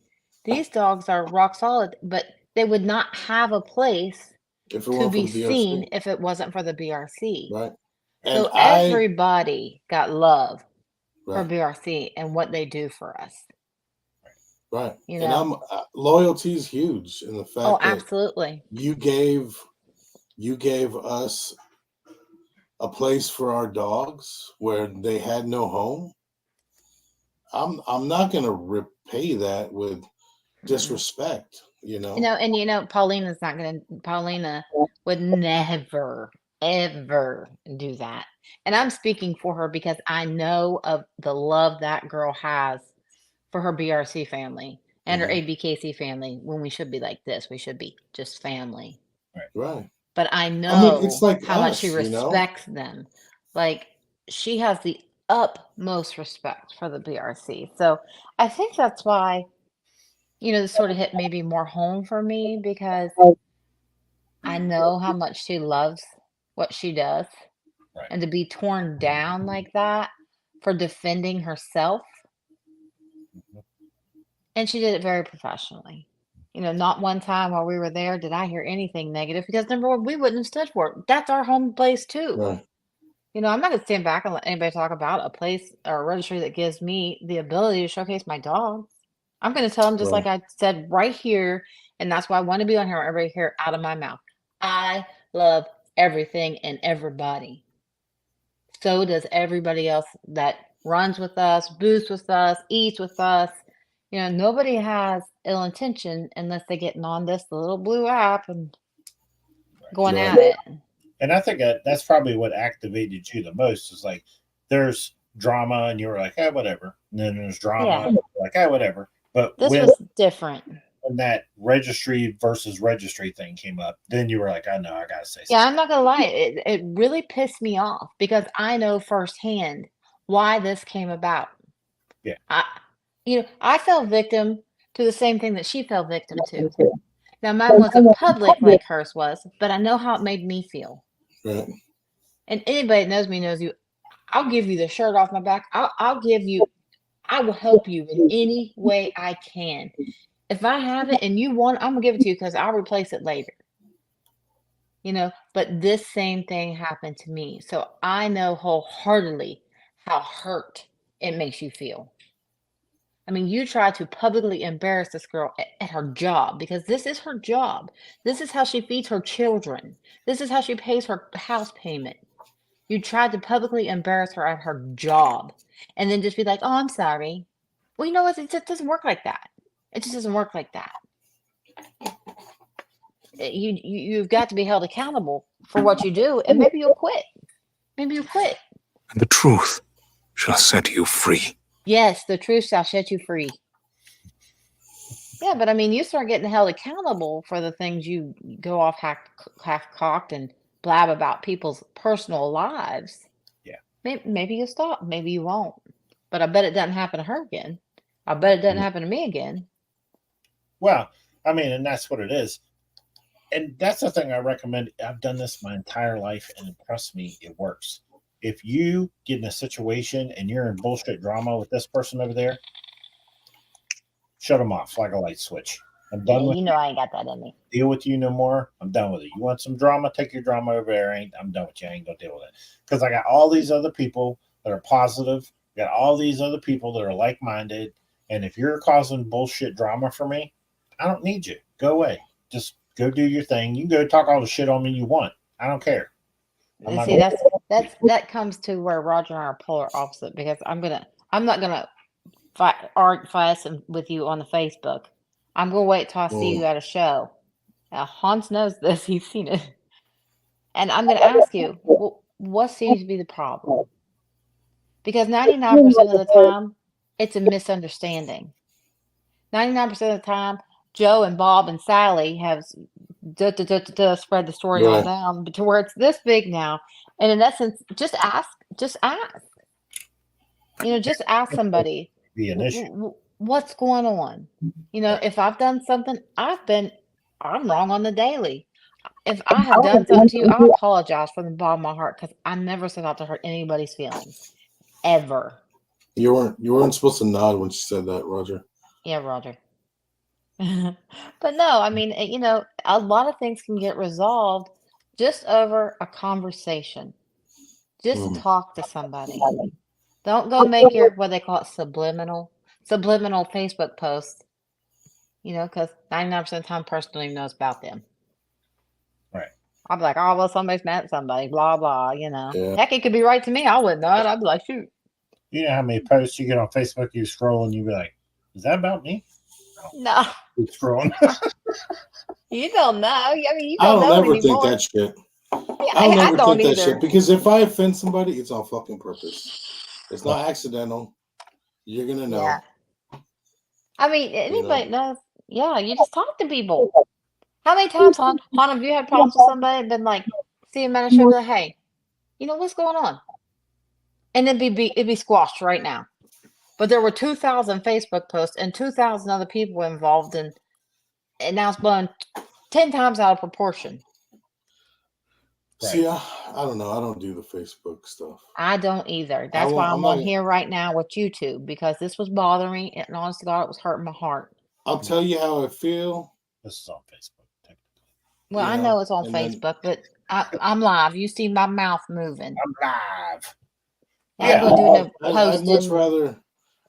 these dogs are rock solid, but they would not have a place to be seen if it wasn't for the BRC. Right. So everybody got love for BRC and what they do for us. Right. You And know? loyalty is huge in the Oh, fact that absolutely. you gave us a place for our dogs where they had no home. I'm not gonna repay that with disrespect, you know. Paulina's not gonna. Paulina would never, ever do that. And I'm speaking for her because I know of the love that girl has for her BRC family and her Mhm. ABKC family. When we should be like this, we should be just family. Right. But I I mean, it's know like how much she us, you know. respects them. Like, she has the utmost respect for the BRC. So I think that's why, this sort of hit maybe more home for me because I know how much she loves what she does. Right. And to be torn down like that for defending herself, and she did it very professionally. Not one time while we were there did I hear anything negative because number one, we wouldn't have stood for it. That's our home place too. Right. I'm not gonna stand back and let anybody talk about a place or a registry that gives me the ability to showcase my dogs. I'm gonna tell them just like Right. I said right here, and that's why I want to be on here. Everybody hear it out of my mouth. I love everything and everybody. So does everybody else that runs with us, boosts with us, eats with us. Nobody has ill intention unless they getting on this little blue app and going Right. at it. And I think that's probably what activated you the most is like there's drama and you were like, hey, whatever. And then there's drama, Yeah. and you're like, hey, whatever. But This when was different. that registry versus registry thing came up, then you were like, I know, I gotta say Yeah, something. I'm not gonna lie. It really pissed me off because I know firsthand why this came about. Yeah. I fell victim to the same thing that she fell victim to. Now, mine wasn't public like hers was, but I know how it made me feel. Right. And anybody that knows me knows you. I'll give you the shirt off my back. I will help you in any way I can. If I have it and you want, I'm gonna give it to you because I'll replace it later. But this same thing happened to me. So I know wholeheartedly how hurt it makes you feel. I mean, you try to publicly embarrass this girl at her job because this is her job. This is how she feeds her children. This is how she pays her house payment. You tried to publicly embarrass her at her job and then just be like, oh, I'm sorry. Well, you know what? It just doesn't work like that. It just doesn't work like that. You've got to be held accountable for what you do, and maybe you'll quit. Maybe you'll quit. And the truth shall set you free. Yes, the truth shall set you free. Yeah, but I mean, you start getting held accountable for the things you go off half-cocked and blab about people's personal lives. Yeah. Maybe you'll stop. Maybe you won't. But I bet it doesn't happen to her again. I bet it doesn't happen to me again. Well, I mean, and that's what it is. And that's the thing I recommend. I've done this my entire life, and trust me, it works. If you get in a situation and you're in bullshit drama with this person over there, shut them off like a light switch. I'm done with I ain't got that in me. deal with you no more. I'm done with it. You want some drama? Take your drama over there. I'm done with you. I ain't gonna deal with it. Because I got all these other people that are positive. Got all these other people that are like-minded. And if you're causing bullshit drama for me, I don't need you. Go away. Just go do your thing. You can go talk all the shit on me you want. I don't care. And see, that comes to where Roger and I are polar opposite because I'm not gonna fight with you on the Facebook. I'm gonna wait till I see you at a show. Now, Hans knows this; he's seen it, and I'm gonna ask you, what seems to be the problem? Because 99% of the time, it's a misunderstanding. 99% of the time, Joe and Bob and Sally have spread the story on Right. down to where it's this big now. And in essence, just ask. Just ask somebody Be an issue. what's going on. If I've done something, I'm wrong on the daily. If I have done something to you, I apologize from the bottom of my heart because I never set out to hurt anybody's feelings, ever. You weren't supposed to nod when she said that, Roger. Yeah, Roger. But no, I mean, a lot of things can get resolved just over a conversation. Just talk to somebody. Don't go make your, what they call it, subliminal Facebook posts because 99% of the time, the person don't even know it's about them. Right. I'll be like, oh, well, somebody's mad at somebody, blah, blah, Yeah. Heck, it could be right to me. I wouldn't know it. I'd be like, shoot. You know how many posts you get on Facebook, you scroll and you be like, is that about me? No, Keep scrolling. you don't know. I mean, you I don't don't know ever think anymore. that shit. Yeah, I don't I ever don't think that either. shit because if I offend somebody, it's on fucking purpose. It's not accidental. You're gonna know. Yeah. I mean, anybody knows. Yeah, you just talk to people. How many times, hon, have you had problems with somebody and been like, see a man show, be like, hey, what's going on? And it'd be squashed right now. But there were 2,000 Facebook posts and 2,000 other people involved, and now it's blown 10 times out of proportion. See, I don't know. I don't do the Facebook stuff. I don't either. That's why I'm on here right now with YouTube, because this was bothering me, and honest to God, it was hurting my heart. I'll tell you how I feel. This is on Facebook, technically. Well, I know it's on Facebook, but I'm live. You see my mouth moving. I'm live. I ain't gonna do no posting.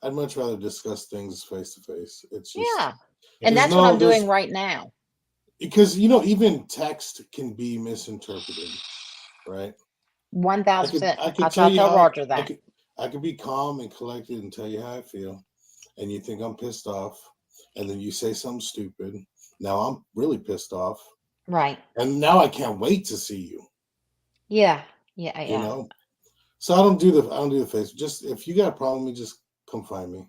I'd much rather discuss things face to face. It's just and that's what I'm doing right now. Because even text can be misinterpreted, right? 1,000%. I'll tell Roger that. I could be calm and collected and tell you how I feel, and you think I'm pissed off, and then you say something stupid. Now I'm really pissed off, right? And now I can't wait to see you. Yeah. So I don't do the Facebook. Just if you got a problem with me, just come find me.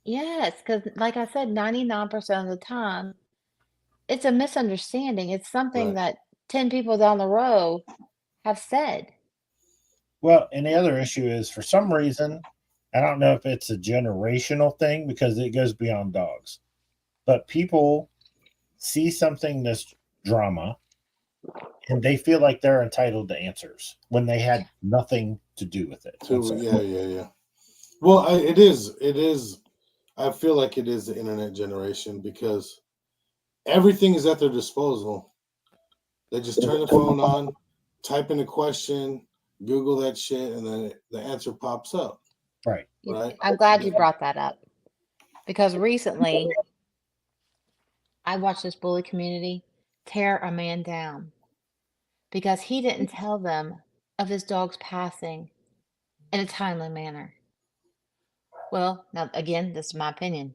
Yes, because like I said, 99% of the time, it's a misunderstanding. It's something that 10 people down the road have said. Well, and the other issue is, for some reason, I don't know if it's a generational thing because it goes beyond dogs, but people see something that's drama and they feel like they're entitled to answers when they had nothing to do with it. Yeah. Well, it is. I feel like it is the internet generation because everything is at their disposal. They just turn the phone on, type in a question, Google that shit, and then the answer pops up. Right. I'm glad you brought that up, because recently I watched this bully community tear a man down because he didn't tell them of his dog's passing in a timely manner. Well, now again, this is my opinion.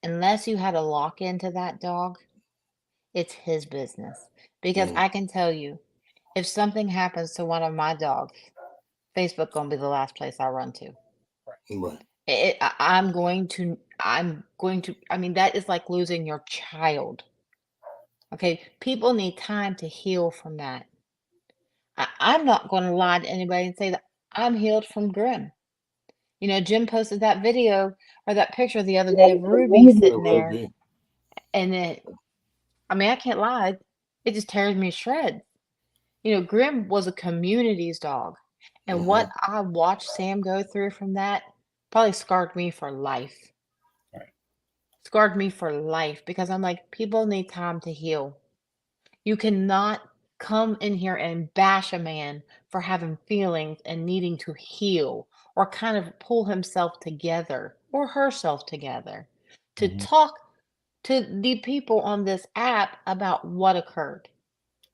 Unless you had a lock into that dog, it's his business. Because I can tell you, if something happens to one of my dogs, Facebook gonna be the last place I run to. Right. I'm going to. I mean, that is like losing your child. Okay, people need time to heal from that. I'm not going to lie to anybody and say that I'm healed from Grim. Jim posted that video or that picture the other day of Ruby sitting there, and I can't lie, it just tears me to shreds. Grim was a community's dog, and what I watched Sam go through from that probably scarred me for life. Right. Scarred me for life, because I'm like, people need time to heal. You cannot come in here and bash a man for having feelings and needing to heal, or kind of pull himself together or herself together to talk to the people on this app about what occurred.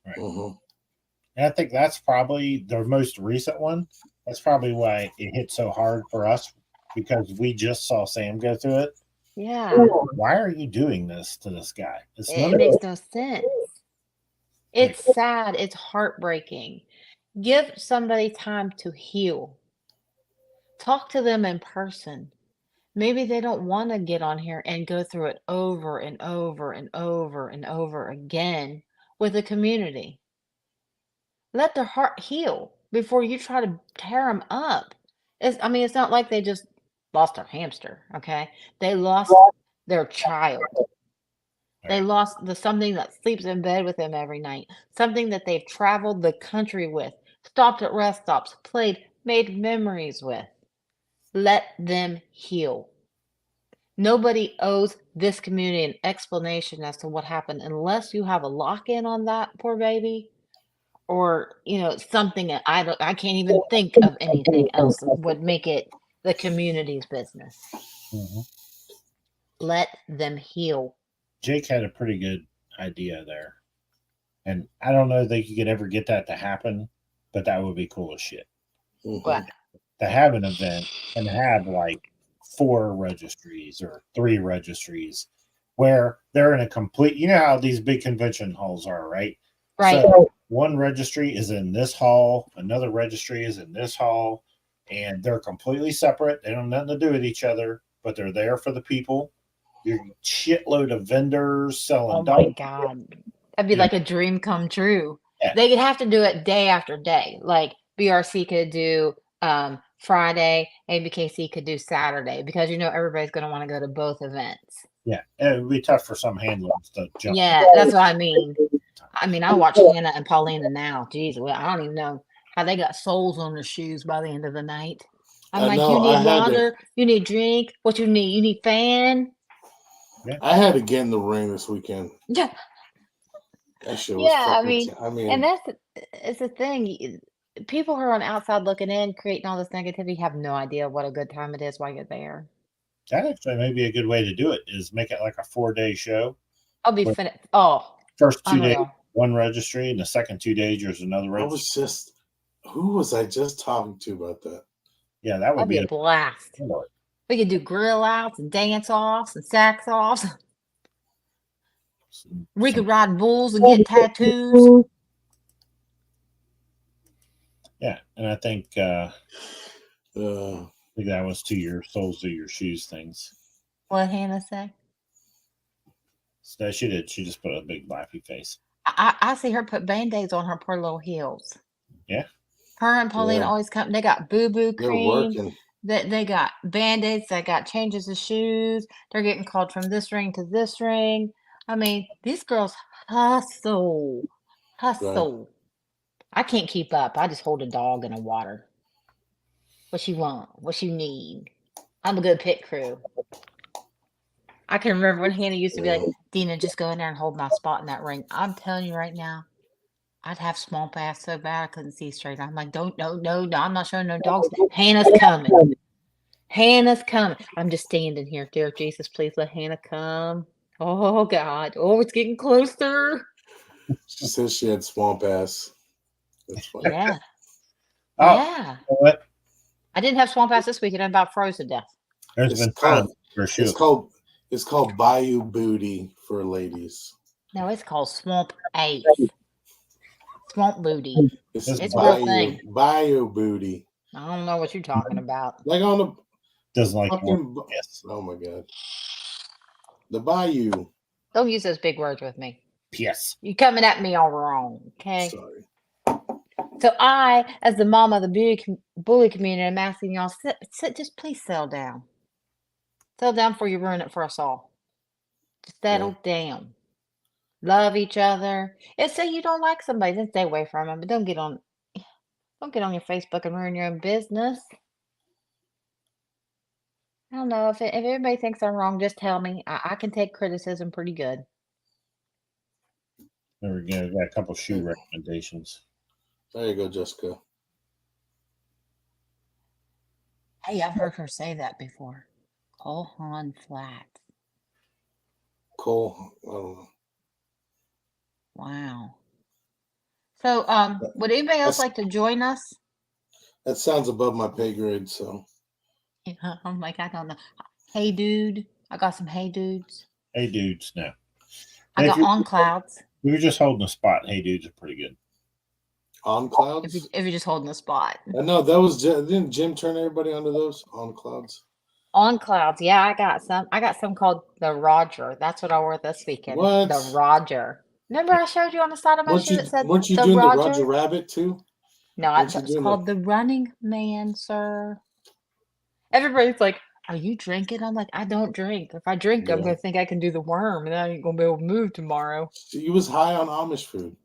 Right. And I think that's probably the most recent one. That's probably why it hit so hard for us, because we just saw Sam go through it. Yeah. Why are you doing this to this guy? It makes no sense. It's sad. It's heartbreaking. Give somebody time to heal. Talk to them in person. Maybe they don't want to get on here and go through it over and over and over and over again with the community. Let their heart heal before you try to tear them up. It's not like they just lost their hamster, okay? They lost their child. They lost something that sleeps in bed with them every night, something that they've traveled the country with, stopped at rest stops, played, made memories with. Let them heal. Nobody owes this community an explanation as to what happened unless you have a lock-in on that poor baby, or something. I can't even think of anything else that would make it the community's business. Let them heal. Jake had a pretty good idea there. And I don't know that you could ever get that to happen, but that would be cool as shit. What? To have an event and have like 4 registries or 3 registries where they're in a complete, you know how these big convention halls are, right? Right. So one registry is in this hall, another registry is in this hall, and they're completely separate. They don't have nothing to do with each other, but they're there for the people. Your shitload of vendors selling Oh my dogs. God. That'd be You know, like a dream come true. Yeah. They could have to do it day after day. Like BRC could do Friday, ABKC could do Saturday because everybody's going to want to go to both events. Yeah, it would be tough for some handlers to jump. Yeah, that's what I mean. I watch Hannah and Paulina now. Jeez, well, I don't even know how they got soles on their shoes by the end of the night. I'm I like, know, you I need had to- water, you need drink. What you need? You need fan. I had to get in the ring this weekend. Yeah, That shit was yeah. fucking. And it's the thing. People who are on outside looking in, creating all this negativity, have no idea what a good time it is while you're there. That actually may be a good way to do it. Is make it like a 4-day show. I'll be Well, finished. Oh, First 2 days, unreal. one registry, and the second 2 days there's another I registry. was just, who was I just talking to about that? Yeah, that would That'd be be a blast. We could do grill outs and dance offs and sax offs. We could ride bulls and get tattoos. Yeah, and I think that was to your soles to your shoes things. What Hannah say? So she did. She just put a big laughy face. I see her put band-aids on her poor little heels. Yeah. Her and Paulina Yeah. always come. They got boo-boo They're cream. working. They got band-aids. They got changes of shoes. They're getting called from this ring to this ring. These girls hustle. Hustle. I can't keep up. I just hold a dog and a water. What you want? What you need? I'm a good pit crew. I can remember when Hannah used to be like, Dina, just go in there and hold my spot in that ring. I'm telling you right now, I'd have small ass so bad I couldn't see straight. I'm like, no, I'm not showing no dogs. Hannah's coming. Hannah's coming. I'm just standing here. Dear Jesus, please let Hannah come. Oh, God. Oh, it's getting closer. She says she had swamp ass. That's funny. Yeah. Oh, Yeah. you know what? I didn't have swamp ass this weekend. I about froze to death. There's It's been called- times for sure. It's called Bayou Booty for ladies. No, it's called swamp ace. Swamp booty. It's It's a real thing. Bayou Booty. I don't know what you're talking about. Like on the Doesn't like fucking. more. Yes. Oh my god. The Bayou. Don't use those big words with me. Yes. You're coming at me all wrong, okay? Sorry. So I, as the mom of the bully community, I'm asking y'all, sit, just please settle down. Settle down before you ruin it for us all. Just settle down. Love each other. And say you don't like somebody, then stay away from them. But don't get on your Facebook and ruin your own business. I don't know if everybody thinks I'm wrong. Just tell me. I can take criticism pretty good. There we go. Got a couple shoe recommendations. There you go, Jessica. Hey, I've heard her say that before. Cohan Flat. Cole. I don't know. Wow. So, would anybody else like to join us? That sounds above my pay grade, so. Yeah, I'm like, I don't know. Hey, dude. I got some hey dudes. Hey dudes, no. I And got on clouds. If you're just holding a spot, hey dudes are pretty good. On clouds? If you're just holding a spot. I know that was didn't Jim turn everybody onto those on clouds? On clouds, yeah, I got some. I got some called the Roger. That's what I wore this weekend. What? The Roger. Remember I showed you on the side of my shoe that said weren't you the doing Roger? the Roger Rabbit too? No, weren't you it's doing called the Running Man, sir. Everybody's like, "Are you drinking?" I'm like, "I don't drink. If I drink, I'm Yeah. gonna think I can do the worm, and I ain't gonna be able to move tomorrow." He was high on Amish food.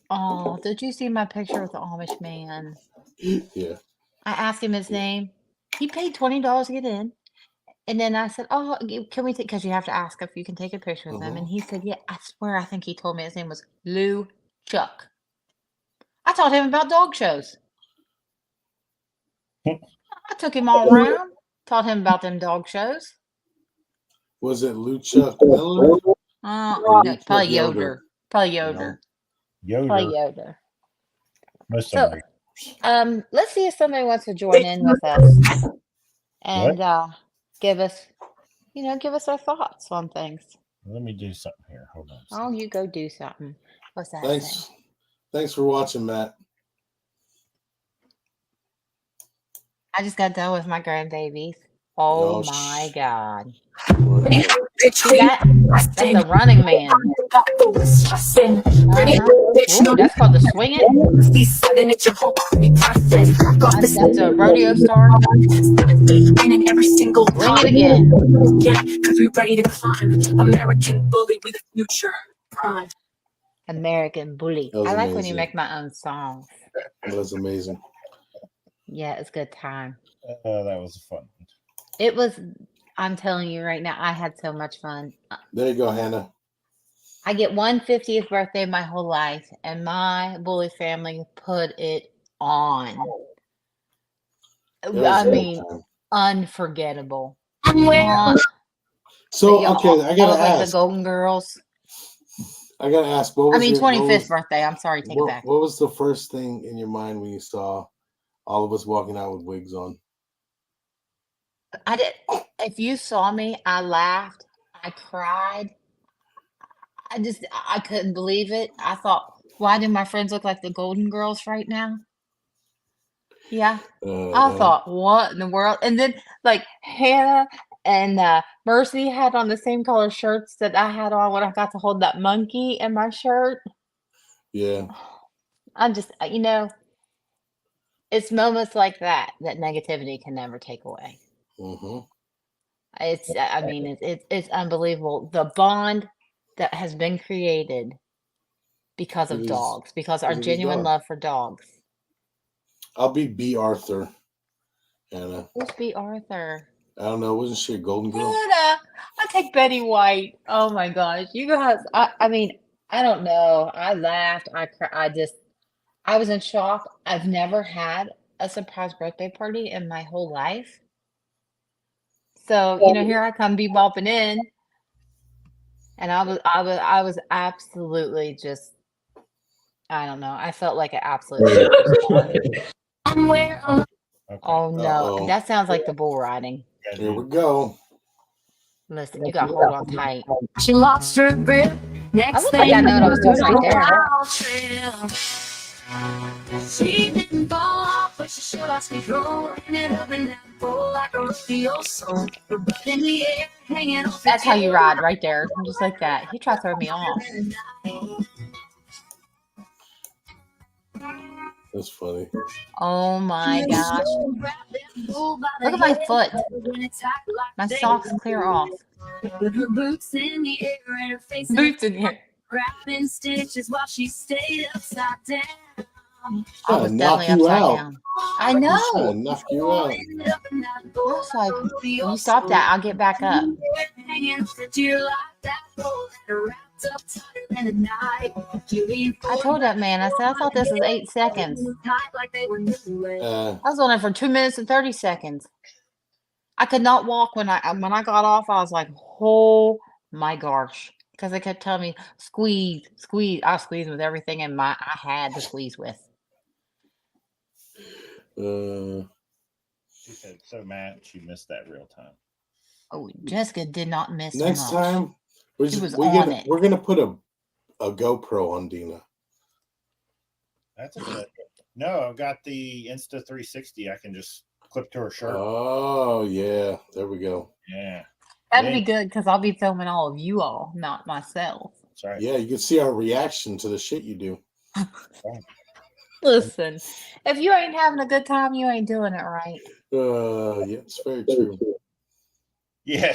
Oh, did you see my picture with the Amish man? Yeah. I asked him his name. He paid $20 to get in. And then I said, "Oh, can we take?" Because you have to ask if you can take a picture with him. And he said, "Yeah." I swear, I think he told me his name was Lou Chuck. I taught him about dog shows. I took him all around, taught him about them dog shows. Was it Lucha Miller? No, probably Yoder. Probably Yoder. Probably Yoder. Yoder. Most So, of them are. let's see if somebody wants to join in with us and give us their thoughts on things. Let me do something here. Hold on. Oh, you go do something. What's that say? Thanks for watching, Matt. I just got done with my grandbabies. Oh my God. See that? That's the Running Man. Ooh, that's called the Swingin'. That's a rodeo star. Bring it again. Cause we're ready to climb. American bully with a future prime. American Bully. I like when you make my own songs. That was amazing. Yeah, it's a good time. That was a fun one. It was, I'm telling you right now, I had so much fun. There you go, Hannah. I get 150th birthday my whole life, and my Bully family put it on. I mean, unforgettable. So, okay, I gotta ask. Like the Golden Girls. I gotta ask. What was 25th birthday. I'm sorry, take it back. What was the first thing in your mind when you saw all of us walking out with wigs on? I did. If you saw me, I laughed. I cried. I couldn't believe it. I thought, why do my friends look like the Golden Girls right now? Yeah. I thought, what in the world? And then, like, Hannah and Mercy had on the same color shirts that I had on when I got to hold that monkey in my shirt. Yeah. I'm just, it's moments like that negativity can never take away. Mm-hmm. It's unbelievable. The bond that has been created because of dogs, because our genuine love for dogs. I'll be B. Arthur, Anna. Who's B. Arthur? I don't know. Wasn't she a Golden Girl? Anna, I take Betty White. Oh my gosh, you guys! I mean, I don't know. I laughed. I cried. I was in shock. I've never had a surprise birthday party in my whole life. So, here I come bebopping in, and I was absolutely just, I don't know. I felt like an absolute superstar. Oh no, that sounds like the bull riding. Here we go. Listen, you got to hold on tight. She lost her grip. I look like I know what I was doing right there. She didn't fall off, but she sure lost control. Ended up in that bowl like a rodeo song. In the air, hanging off. That's how you ride, right there, just like that. He tried to throw me off. That's funny. Oh my gosh! Look at my foot. My socks clear off. Boots in the air and her face. Boots in here. Wrapping stitches while she stayed upside down. I was definitely upside down. I know. Knock you out. I was like, when you stop that, I'll get back up. I told that man, I said, I thought this was 8 seconds. I was on it for 2 minutes and 30 seconds. I could not walk when I got off. I was like, oh my gosh. Because they kept telling me, squeeze. I squeezed with everything I had to squeeze with. She said so mad she missed that real time. Oh, Jessica did not miss Next much. time, we're gonna put a GoPro on Dina. That's a good. No, I've got the Insta 360. I can just clip to her shirt. Oh yeah, there we go. Yeah. That'd be good because I'll be filming all of you all, not myself. Sorry. Yeah, you can see our reaction to the shit you do. Listen, if you ain't having a good time, you ain't doing it right. Yeah, it's very true. Yeah.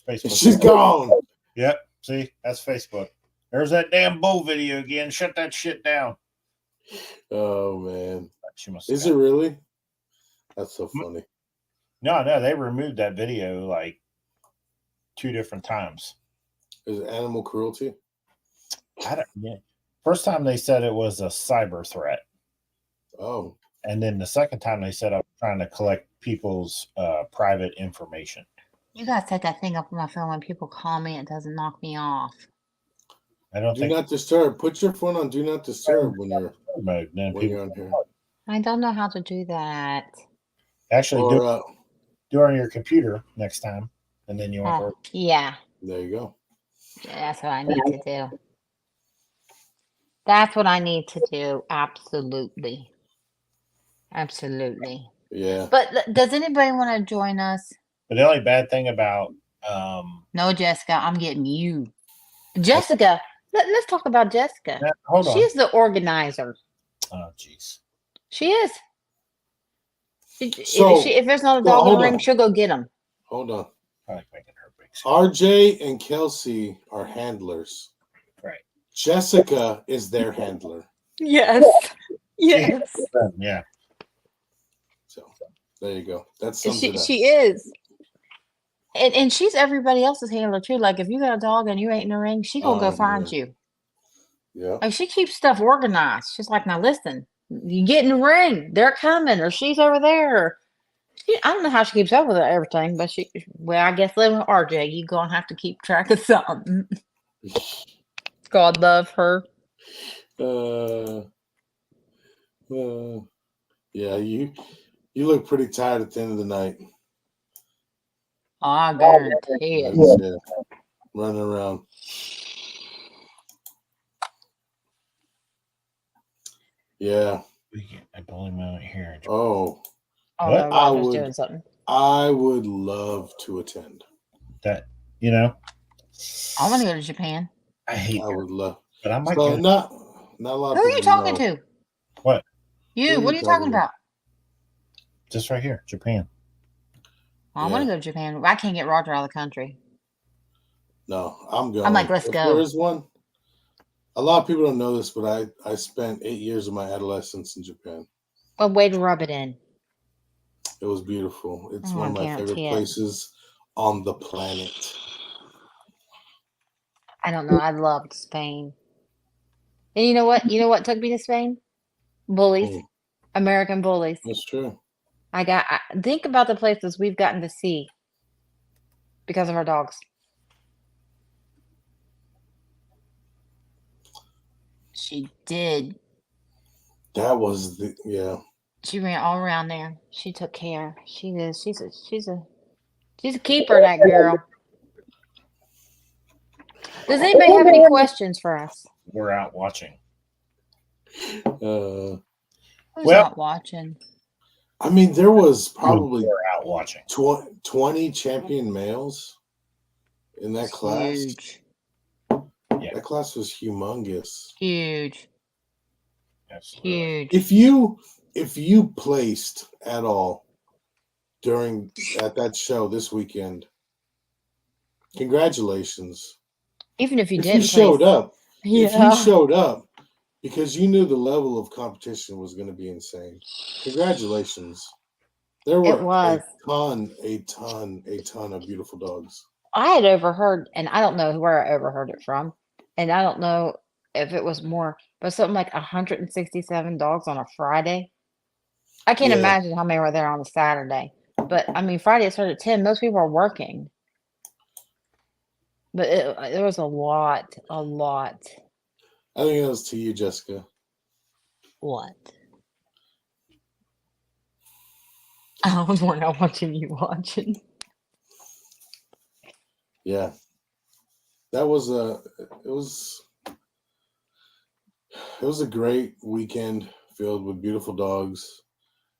Facebook. She's gone. Yep. See, that's Facebook. There's that damn bull video again. Shut that shit down. Oh man. She must. Is it really? That's so funny. No, they removed that video like 2 different times. Is it animal cruelty? Yeah. First time they said it was a cyber threat. Oh. And then the second time they said I was trying to collect people's private information. You gotta set that thing up on my phone when people call me. It doesn't knock me off. I don't Do think not disturb. Put your phone on do not disturb when you're mode. Then when people you're on here. I don't know how to do that. actually Or do it on your computer next time, and then you won't worry. Yeah, there you go. that's what I need to do. That's what I need to do. Absolutely. Absolutely. Yeah. But does anybody want to join us? But the only bad thing about No, Jessica, I'm getting you. Jessica, let's talk about Jessica. hold on. She's the organizer. Oh, jeez. She is. So if there's not a well, dog in hold the ring, on. she'll go get them. Hold on. I like making her big. RJ and Kelsey are handlers. Right. Jessica is their handler. Yes. Yes. Yeah. So there you go. That sums it up. She is. And she's everybody else's handler too. Like if you got a dog and you ain't in the ring, she gonna go find you. Yeah. Like she keeps stuff organized. She's like, now listen, you get in the ring, they're coming, or she's over there. I don't know how she keeps up with everything, but I guess living with RJ, you're gonna have to keep track of something. God love her. Yeah, you look pretty tired at the end of the night. I guarantee it. Yeah, running around. Yeah. I believe I'm here. Oh. What? Roger's doing something. I would love to attend. That I want to go to Japan. I would love, but I might so go. not a lot. Who are you talking to? What? You? What are you talking about? Just right here, Japan. I want to go to Japan. I can't get Roger out of the country. No, I'm going. I'm like, let's go. There is one. A lot of people don't know this, but I spent 8 years of my adolescence in Japan. A way to rub it in. It was beautiful. It's one of my favorite places on the planet. I don't know. I loved Spain. And you know what? You know what took me to Spain? Bullies. American bullies. That's true. Think about the places we've gotten to see because of our dogs. She did. That was She ran all around there. She took care. She is. She's a keeper, that girl. Does anybody have any questions for us? We're out watching. Who's not watching? I mean, there was probably out watching 20 champion males in that class. Huge. Yeah. That class was humongous. Huge. Absolutely. Huge. If you placed at all at that show this weekend, congratulations. Even if you if didn't, you showed up, yeah. If you showed up, because you knew the level of competition was going to be insane. Congratulations. There were a ton of beautiful dogs. I had overheard, and I don't know where I overheard it from, and I don't know if it was more, but something like 167 dogs on a Friday. I can't imagine how many were there on a Saturday. But, I mean, Friday it started at 10. Most people are working. But there was a lot. I think that was to you, Jessica. What? I was watching you watching. Yeah. That was it was a great weekend filled with beautiful dogs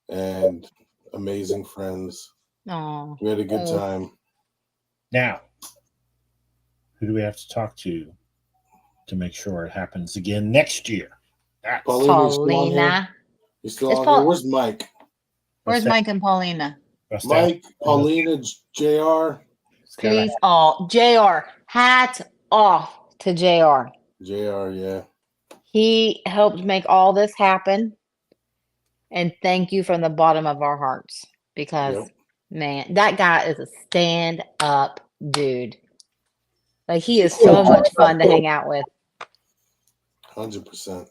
and amazing friends. Oh, we had a good time. Now, who do we have to talk to make sure it happens again next year? Paulina. You're still on here. Where's Mike? Where's Mike and Paulina? Mike, Paulina, JR. Please, JR. Hats off to JR. JR, yeah. He helped make all this happen. And thank you from the bottom of our hearts. Because, man, that guy is a stand-up dude. Like, he is so much fun to hang out with. 100%.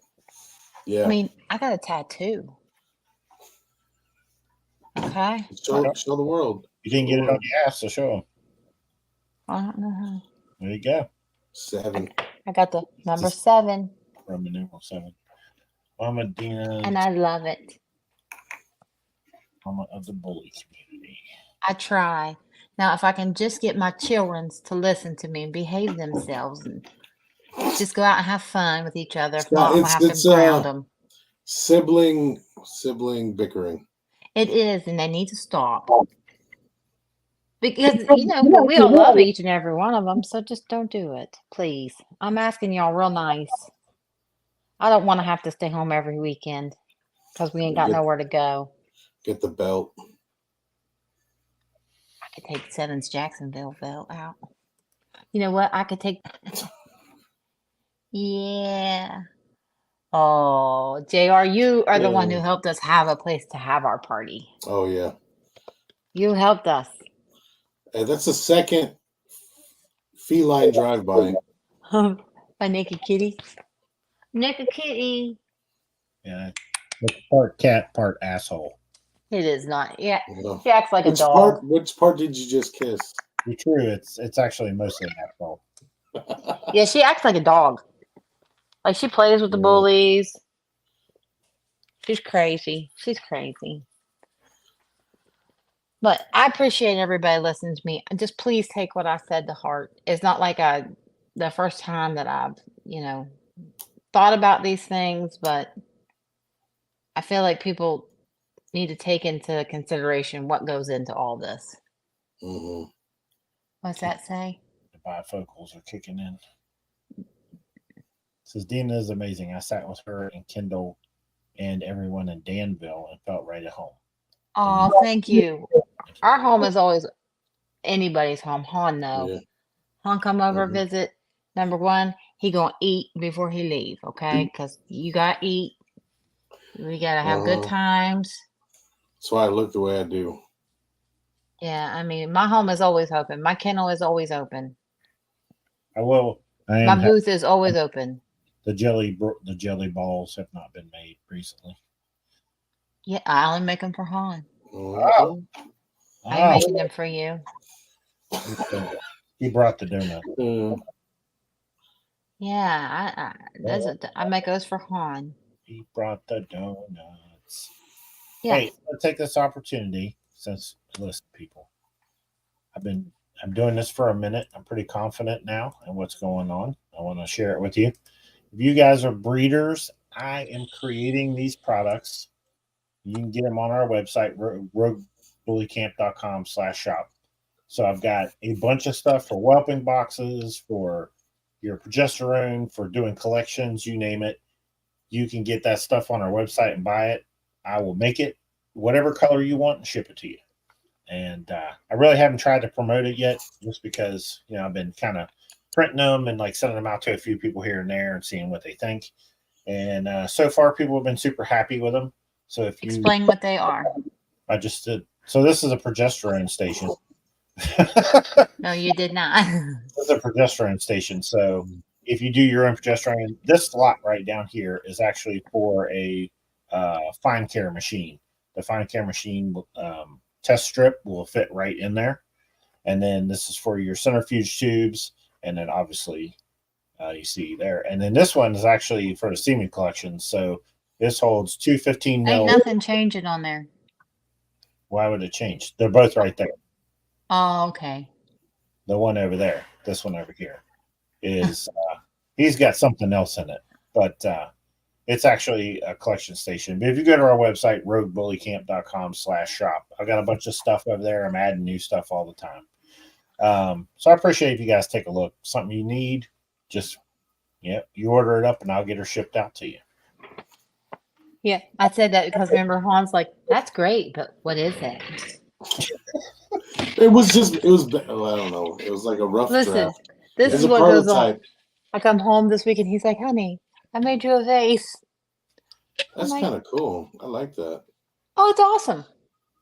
Yeah. I mean, I got a tattoo. Okay. Show the world. You didn't get it on your ass, so show them. I don't know how. There you go. 7. I got the number Just- 7, Roman numeral 7. Mama Dina, and I love it. Mama of the bully community. I try. Now, if I can just get my children to listen to me and behave themselves and just go out and have fun with each other. If not, I'm gonna have to ground them. Sibling bickering. It is, and they need to stop. Because, we all love each and every one of them, so just don't do it, please. I'm asking y'all real nice. I don't want to have to stay home every weekend because we ain't got nowhere to go. Get the belt. I could take Seven's Jacksonville belt out. You know what? I could take. Yeah. Oh, JR, you are the one who helped us have a place to have our party. Oh yeah. You helped us. Hey, that's the second feline drive-by. My naked kitty. Naked kitty. Yeah. It's part cat, part asshole. It is not. Yeah. Yeah. She acts like a dog. Which part did you just kiss? Be true. It's actually mostly asshole. Yeah, she acts like a dog. Like she plays with the bullies. She's crazy. She's crazy. But I appreciate everybody listening to me. Just please take what I said to heart. It's not like the first time that I've, thought about these things, but I feel like people need to take into consideration what goes into all this. Mm-hmm. What's that say? The bifocals are kicking in. Says Dina is amazing. I sat with her and Kendall and everyone in Danville and felt right at home. Oh, thank you. Our home is always anybody's home. Han, no. Yeah. Han come over, visit. Number one, he gonna eat before he leave, okay? Because you gotta eat. We gotta have good times. That's why I look the way I do. Yeah, I mean, my home is always open. My kennel is always open. My booth is always open. The jelly balls have not been made recently. Yeah, I only make them for Han. Oh. I ain't making them for you. He brought the donut. Yeah, I make those for Han. He brought the donuts. Yeah. Hey, let's take this opportunity since, listen, people, I'm doing this for a minute. I'm pretty confident now in what's going on. I want to share it with you. If you guys are breeders, I am creating these products. You can get them on our website, roguebullycamp.com/shop. So I've got a bunch of stuff for whelping boxes, for your progesterone, for doing collections, you name it. You can get that stuff on our website and buy it. I will make it whatever color you want and ship it to you. And I really haven't tried to promote it yet, just because I've been kind of printing them and like sending them out to a few people here and there and seeing what they think. And so far, people have been super happy with them. So if you explain what they are, I just did. So this is a progesterone station. No, you did not. It's a progesterone station. So if you do your own progesterone, this slot right down here is actually for a fine care machine. The fine care machine test strip will fit right in there. And then this is for your centrifuge tubes. And then obviously you see there. And then this one is actually for the semen collection. So this holds 215 mil. Ain't nothing changing on there. Why would it change? They're both right there. Oh, okay. The one over there, this one over here, is he's got something else in it, but it's actually a collection station. But if you go to our website, roguebullycamp.com/shop, I've got a bunch of stuff over there. I'm adding new stuff all the time. So I appreciate if you guys take a look. Something you need, just you order it up and I'll get her shipped out to you. Yeah, I said that because remember Han's like, that's great, but what is that? It was I don't know. It was like a rough draft. This It's is a what goes on. prototype. I come home this week and he's like, honey, I made you a vase. That's kind of cool. I like that. Oh, it's awesome.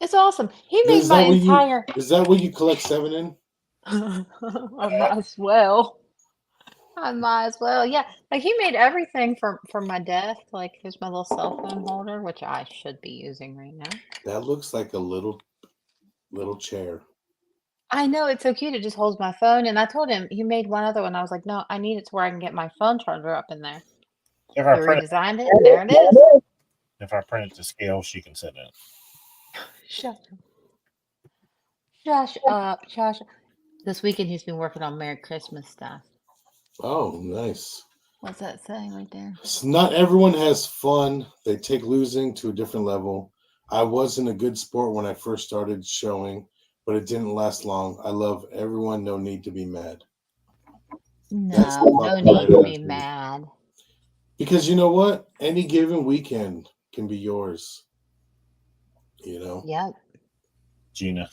It's awesome. He made Is my that what entire. Is that what you collect 7 in? I might as well. Yeah. Like he made everything for my desk. Like here's my little cell phone holder, which I should be using right now. That looks like a little chair. I know it's so cute. It just holds my phone. And I told him he made one other one. I was like, no, I need it to where I can get my phone charger up in there. If He I print redesigned it, and there it is. it to scale, she can sit in it. Shut up. Shush up. Shush. This weekend he's been working on Merry Christmas stuff. Oh, nice. What's that saying right there? So not everyone has fun. They take losing to a different level. I wasn't a good sport when I first started showing, but it didn't last long. I love everyone. No need to be mad. That's No, the no part need that to I be agree. mad. Because you know what? Any given weekend can be yours. You know? Yep. Gina,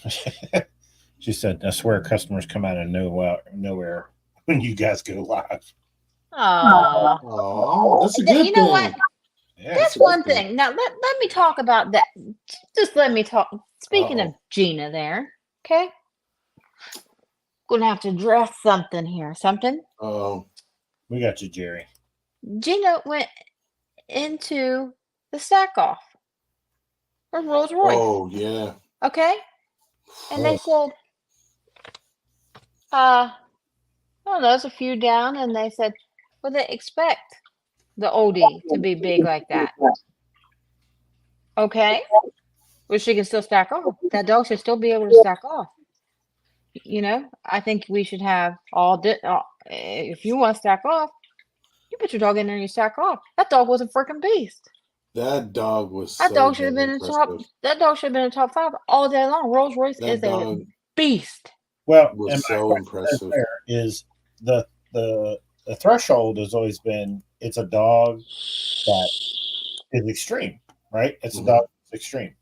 she said, I swear customers come out of nowhere when you guys go live. Aw. Oh, that's a good You know thing. what? Yeah. That's one thing. Now let me talk about that. Just let me talk. Speaking of Uh-oh. Gina there, okay? Gonna have to address something here. Something. Oh, We got you, Jerry. Gina went into the stack off for Rolls Royce. oh yeah. Okay? And they said, I don't know, it's a few down, and they said, well, they expect the oldie to be big like that. Okay? Well, she can still stack off. That dog should still be able to stack off. You know, I think we should have if you want to stack off, you put your dog in there and you stack off. That dog was a freaking beast. That dog was That so dog should have damn been in the top. impressive. That dog should have been in the top 5 all day long. Rolls Royce That is a dog beast. Well, was and my so question impressive. there is the threshold has always been it's a dog that is extreme, right? It's a dog that's extreme.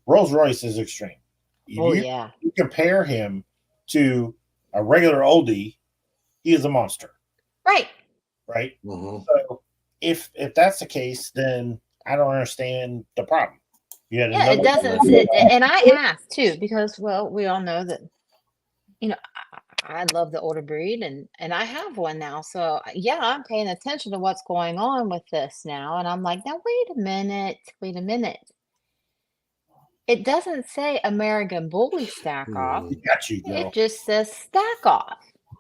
Rolls Royce is extreme. If Oh you, yeah. you compare him to a regular oldie, he is a monster, Right. right? Mhm. So if that's the case, then I don't understand the problem. You had Yeah, it another doesn't. And I asked too because, well, we all know that. You know, I love the older breed, and I have one now. So yeah, I'm paying attention to what's going on with this now, and I'm like, now wait a minute. It doesn't say American Bully stack off. Mhm. got you, girl. It just says stack off.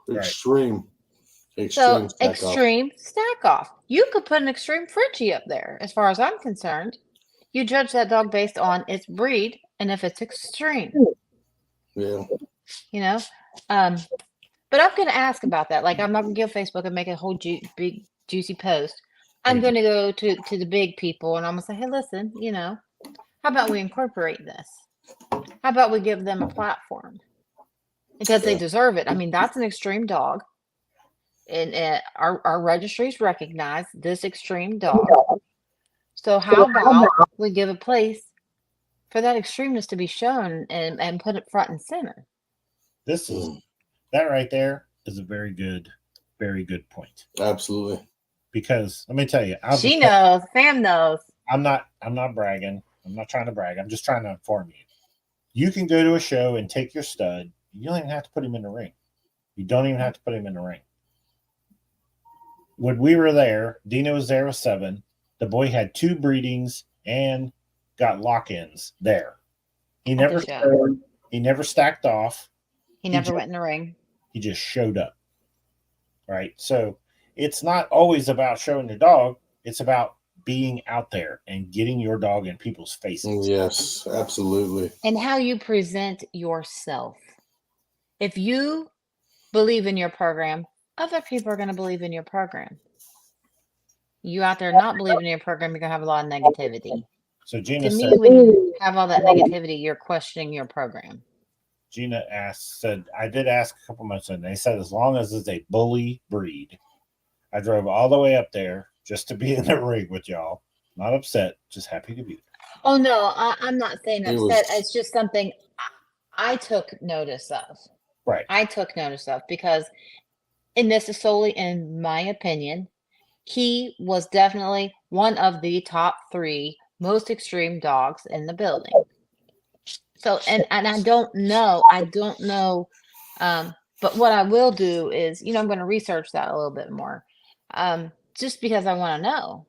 Right. Extreme. So Extreme stack off. extreme stack off. You could put an extreme Frenchie up there, as far as I'm concerned. You judge that dog based on its breed and if it's extreme. Yeah. You know, but I'm going to ask about that. Like, I'm not going to go Facebook and make a whole big juicy post. I'm going to go to the big people and I'm going to say, hey, listen, you know, how about we incorporate this? How about we give them a platform? Because they Yeah. deserve it. I mean, that's an extreme dog. And our registries recognize this extreme dog. So how about we give a place for that extremeness to be shown and put it front and center? This is that right there is a very good point. Absolutely. Because let me tell you, She knows, Sam knows. I'm not bragging. I'm not trying to brag. I'm just trying to inform you. You can go to a show and take your stud. You don't even have to put him in the ring. You don't even have to put him in the ring. When we were there, Dina was there with 7. The boy had 2 breedings and got lock-ins there. He never stacked off. He never went in the ring. He just showed up. Right? So it's not always about showing the dog. It's about being out there and getting your dog in people's faces. Yes, absolutely. And how you present yourself. If you believe in your program, other people are going to believe in your program. You out there not believing in your program, you're going to have a lot of negativity. So Gina to said, me, when you have all that negativity, you're questioning your program. Gina said, I did ask a couple months and they said, as long as it's a bully breed, I drove all the way up there just to be in the ring with y'all. Not upset, just happy to be there. Oh, no, I'm not saying upset. It's just something I took notice of. Right. I took notice of because, and this is solely in my opinion, he was definitely one of the top 3 most extreme dogs in the building. So, and I don't know, but what I will do is, I'm going to research that a little bit more, just because I want to know.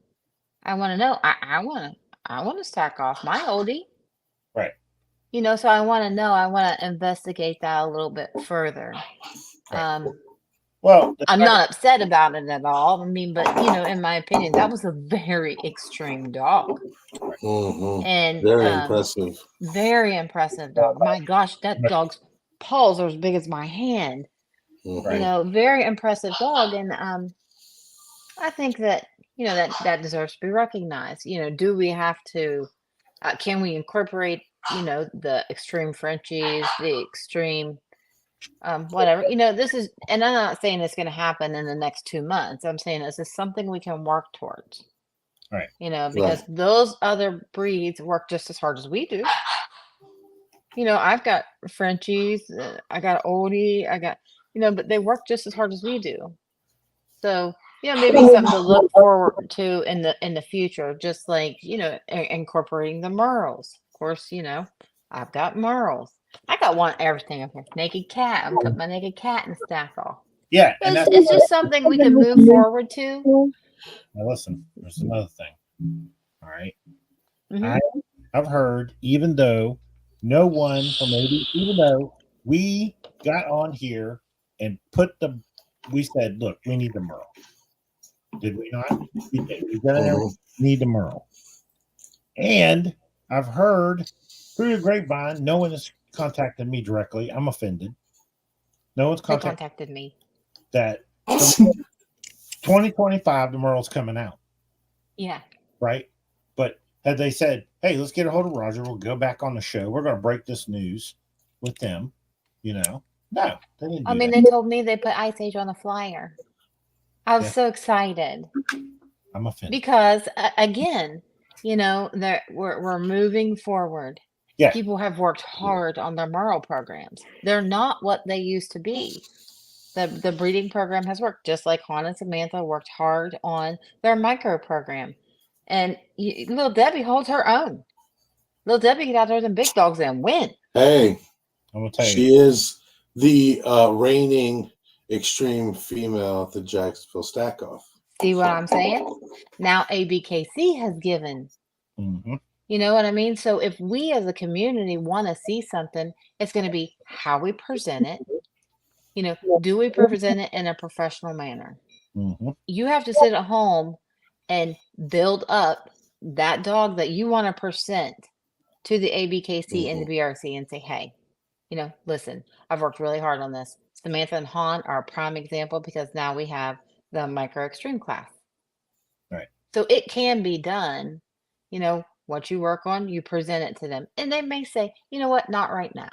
I want to know. I want to stack off my oldie. Right. So I want to know. I want to investigate that a little bit further. Well, I'm not upset about it at all. I mean, but in my opinion, that was a very extreme dog. And Very impressive. Very impressive dog. My gosh, that dog's paws are as big as my hand. Very impressive dog. And I think that that deserves to be recognized. Do we have to? Can we incorporate the extreme Frenchies, the extreme whatever? This is, and I'm not saying it's going to happen in the next 2 months. I'm saying this is something we can work towards. Right. Because those other breeds work just as hard as we do. I've got Frenchies, I got Oldie, I got, but they work just as hard as we do. So, maybe something to look forward to in the future, just like, incorporating the Merles. Of course, I've got Merles. I got one everything up here. Naked cat. I'm putting my naked cat in the stack off. Yeah. And it's just something we can move forward to. Now listen, there's another thing. All right. Mm-hmm. I've heard, even though we got on here and we said, look, we need the Merle. Did we not? We did. We need the Merle. And I've heard through the grapevine, no one has contacted me directly. I'm offended. No one's contacted me. That 2025, the Merle's coming out. Yeah. Right? But had they said, hey, let's get a hold of Roger, we'll go back on the show, we're going to break this news with them, no, they didn't do that. They told me they put Ice Age on the flyer. I was so excited. I'm offended. Because, again, we're moving forward. Yeah. People have worked hard on their Merle programs. They're not what they used to be. The breeding program has worked, just like Juan and Samantha worked hard on their micro program. And little Debbie holds her own. Little Debbie get out there than big dogs and win. Hey, I'm gonna tell you, she is the reigning extreme female at the Jacksonville Stack-Off. See what I'm saying? Now ABKC has given. Mm-hmm. You know what I mean? So if we as a community want to see something, it's going to be how we present it. Do we present it in a professional manner? Mm-hmm. You have to sit at home and build up that dog that you want to present to the ABKC and the BRC and say, hey, listen, I've worked really hard on this. Samantha and Han are a prime example because now we have the micro extreme class. Right. So it can be done. What you work on, you present it to them. And they may say, you know what, not right now.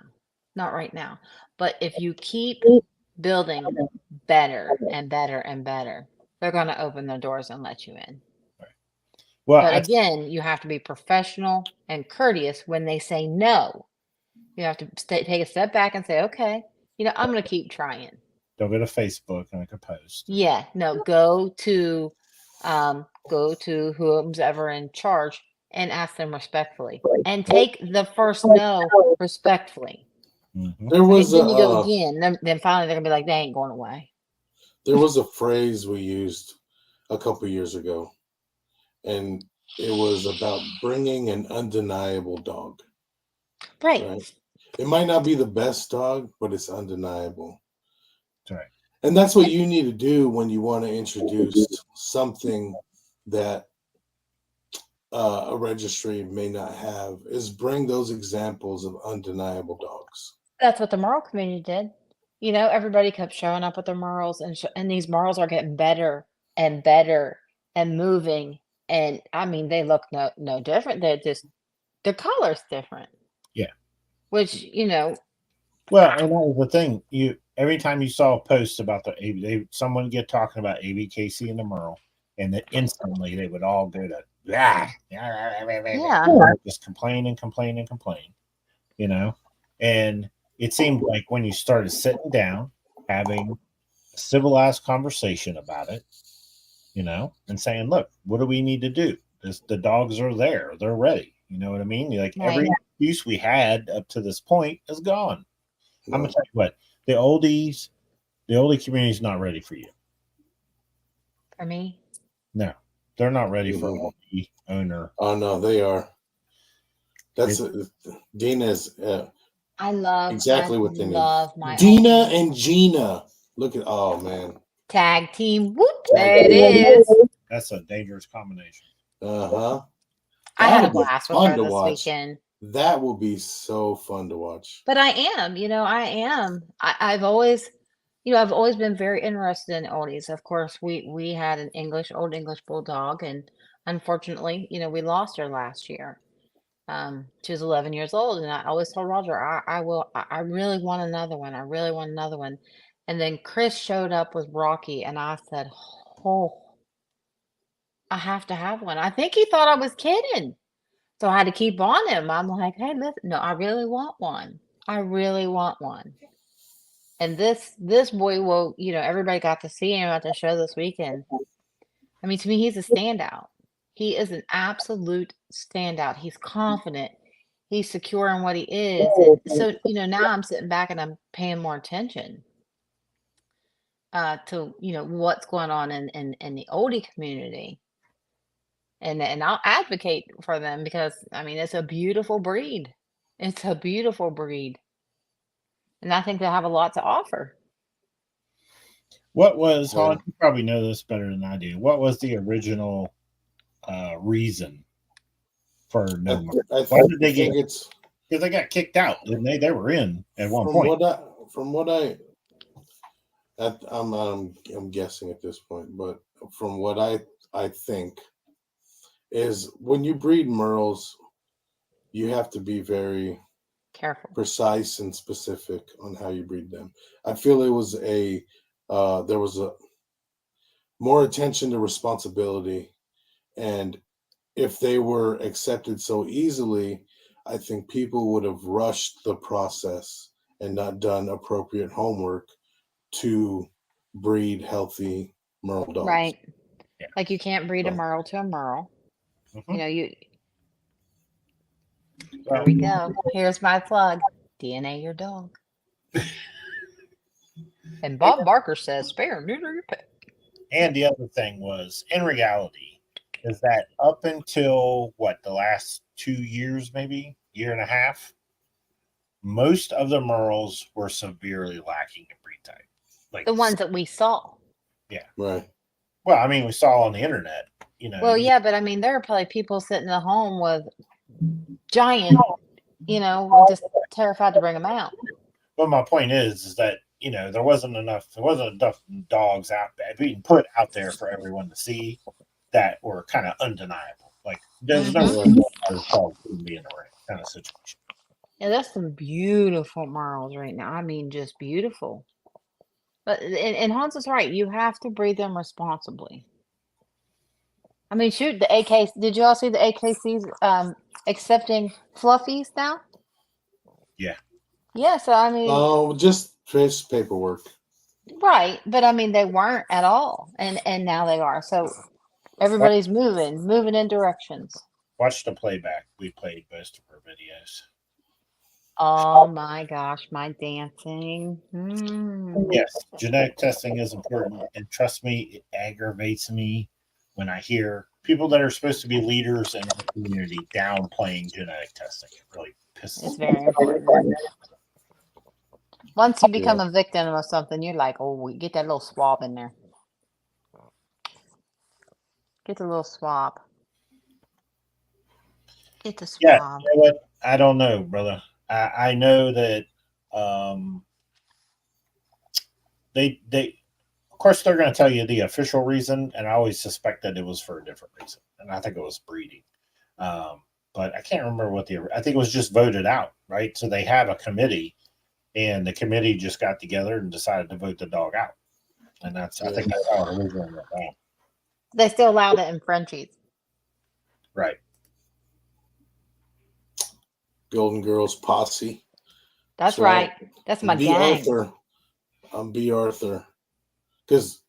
Not right now. But if you keep building better and better and better, they're going to open their doors and let you in. Right. Well, but again, you have to be professional and courteous when they say no. You have to take a step back and say, okay, I'm going to keep trying. Don't go to Facebook and make a post. Yeah, no, go to whoever's ever in charge and ask them respectfully and take the first no respectfully. Mm-hmm. There was then you go again. Then finally they're gonna be like, they ain't going away. There was a phrase we used a couple years ago, and it was about bringing an undeniable dog. Right. It might not be the best dog, but it's undeniable. That's right. And that's what you need to do when you want to introduce something that a registry may not have, is bring those examples of undeniable dogs. That's what the Merle community did. Everybody kept showing up with their Merles, and these Merles are getting better and better and moving. And they look no different. They're just, their color's different. Yeah. Which, Well, and that was the thing. Every time you saw a post about someone get talking about ABKC and the Merle, and then instantly they would all go to just complain and complain and complain, and it seemed like when you started sitting down, having a civilized conversation about it, and saying, look, what do we need to do? The dogs are there. They're ready. You know what I mean? Every excuse we had up to this point is gone. I'm going to tell you what, the oldie community is not ready for you. For me? No, they're not ready for an oldie owner. Oh, no, they are. That's Dina's I love exactly what they need. love my Dina and Gina. Look at man. tag team. Whoop! Tag There it team. is. That's a dangerous combination. Uh-huh. I had a That'll be blast with fun her to this watch. weekend. That will be so fun to watch. But I am, I am. I've always, I've always been very interested in oldies. Of course, we had an old English bulldog, and unfortunately, we lost her last year. She was 11 years old, and I always told Roger, I really want another one. I really want another one. And then Chris showed up with Rocky, and I said, oh, I have to have one. I think he thought I was kidding. So I had to keep on him. I'm like, hey, listen, no, I really want one. I really want one. And this boy will, everybody got to see him at the show this weekend. I mean, to me, he's a standout. He is an absolute standout. He's confident. He's secure in what he is. And so, now I'm sitting back and I'm paying more attention to, what's going on in the oldie community. And I'll advocate for them because, I mean, it's a beautiful breed. It's a beautiful breed. And I think they have a lot to offer. What was, Hon, you probably know this better than I do. What was the original reason for no more? Why did they get? Because they got kicked out, didn't they? They were in at one point. I'm guessing at this point, but from what I think is when you breed merles, you have to be very careful, precise, and specific on how you breed them. I feel it was there was a more attention to responsibility, and if they were accepted so easily, I think people would have rushed the process and not done appropriate homework to breed healthy merle dogs. Right. Yeah. Like you can't breed a merle to a merle. Mm-hmm. Here we go. Here's my plug. DNA your dog. And Bob Barker says, spare and neuter your pet. And the other thing was, in reality, is that up until the last 2 years, maybe year and a half, most of the merles were severely lacking in breed type. Like the ones that we saw. Yeah. Right. Well, I mean, we saw on the internet, Well, yeah, but I mean, there are probably people sitting at home with giant, just terrified to bring them out. But my point is that, there wasn't enough dogs out there being put out there for everyone to see that were kind of undeniable. Like, there's no dog couldn't be in the ring kind of situation. Yeah, there's some beautiful merles right now. I mean, just beautiful. But and Hans is right. You have to breed them responsibly. I mean, shoot, the AK. Did you all see the AKCs accepting fluffies now? Yeah. Yeah. So I mean, just paperwork. Right, but I mean, they weren't at all, and now they are. So everybody's moving in directions. Watch the playback. We played most of her videos. Oh my gosh, my dancing. Yes, genetic testing is important. And trust me, it aggravates me when I hear people that are supposed to be leaders in our community downplaying genetic testing. It really pisses me off. It's very important. Once you become a victim of something, you're like, oh, get that little swab in there. Get the little swab. Get the swab. Yeah, you know what? I don't know, brother. I know that they of course they're going to tell you the official reason, and I always suspect that it was for a different reason, and I think it was breeding. But I can't remember I think it was just voted out, right? So they have a committee, and the committee just got together and decided to vote the dog out, and I think that's how it originally went down. They still allowed it in Frenchies, right? Golden Girls posse. That's right. That's my gang. Arthur. I'm B. Arthur. Because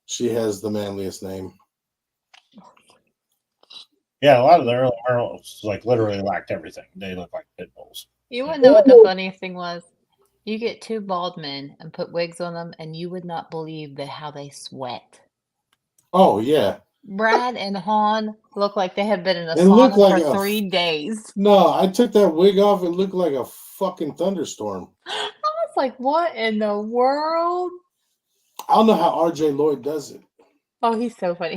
she has the manliest name. Yeah, a lot of the early merles literally lacked everything. They look like pit bulls. You wouldn't know what the funniest thing was? You get two bald men and put wigs on them, and you would not believe how they sweat. Oh, yeah. Brad and Han look like they have been in a It looked sauna like for a 3 days. No, I took that wig off. It looked like a fucking thunderstorm. I was like, what in the world? I don't know how RJ Lloyd does it. Oh, he's so funny.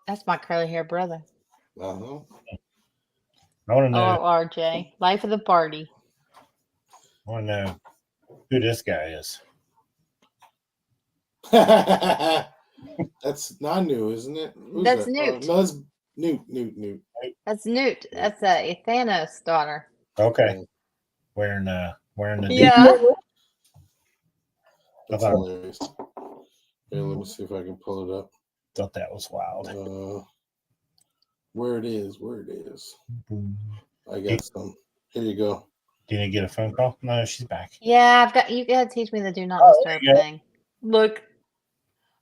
That's my curly hair brother. Uh-huh. I want to Oh, know. RJ, life of the party. I want to know who this guy is. That's not new, isn't it? Who's That's that? Newt. No, that's Newt. That's Newt. That's Thanos' daughter. Okay, Yeah. wearing the Yeah. That's I thought- hilarious. Here, let me see if I can pull it up. thought that was wild. Where it is. I got some. Here you go. Did you get a phone call? No, she's back. Yeah, you gotta teach me the do not Oh, disturb there you go. thing. Look.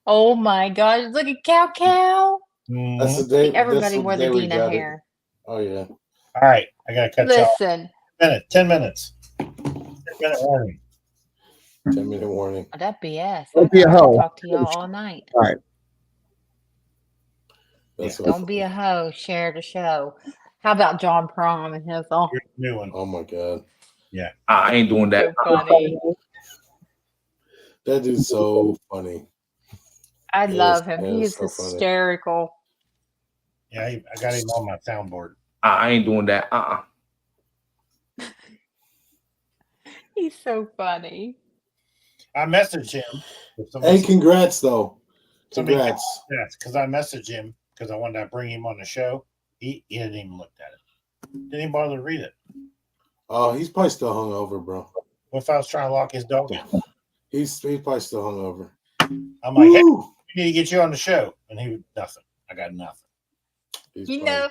Oh my gosh, look at Cow. That's the day. Everybody wore the we Dina got it. hair. Oh yeah. All right, I gotta cut you off. Listen. 10 minutes. 10-minute warning. 10-minute warning. Oh, that BS. Don't be a I hoe. talk to y'all all night. All right. That's so Don't be a hoe. Share the show. How about John Prom and his all Here's a new one. Oh my god. I ain't doing that. so funny? That dude's so funny. I It love is- him. it He is is so funny. hysterical. Yeah, I got him on my soundboard. I ain't doing that. He's so funny. I messaged him. Hey, congrats though. Somebody- Congrats. Yes, because I messaged him because I wanted to bring him on the show. He hadn't even looked at it. Didn't even bother to read it. Oh, he's probably still hungover, bro. What if I was trying to lock his dog in? He's probably still hungover. I'm like, hey, Woo! we need to get you on the show. And he nothing. I got nothing. He's You probably- know,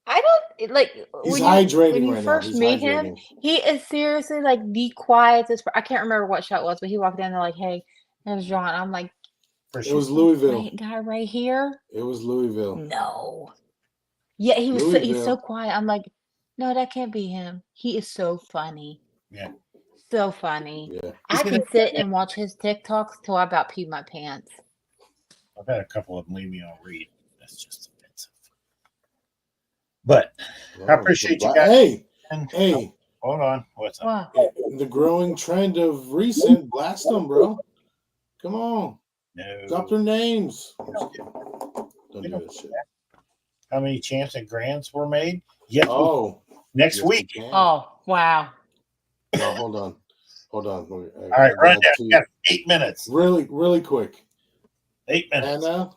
I don't like he's when hydrating when you right first now. He's meet him. hydrating. He is seriously like the quietest. I can't remember what show it was, but he walked in there like, "Hey, there's John." I'm like, It was Louisville. "Right guy right here." It was Louisville. No. Yeah, he's so Louisville. quiet. I'm like, no, that can't be him. He is so funny. Yeah. So funny. Yeah. I can sit and watch his TikToks till I about pee my pants. I've had a couple of them leave me on read. That's just offensive. But I appreciate you guys. Hey, And hey, hold on. What's up? Wow. the growing trend of recent, blast them, bro. Come on. No. Drop their names. I'm just kidding. Don't do that shit. How many champs and grands were made? Yes. Oh. Next yes, we week. can. Oh, wow. No, hold on. All right, run down. You got 8 minutes. Really quick. 8 minutes. Anna,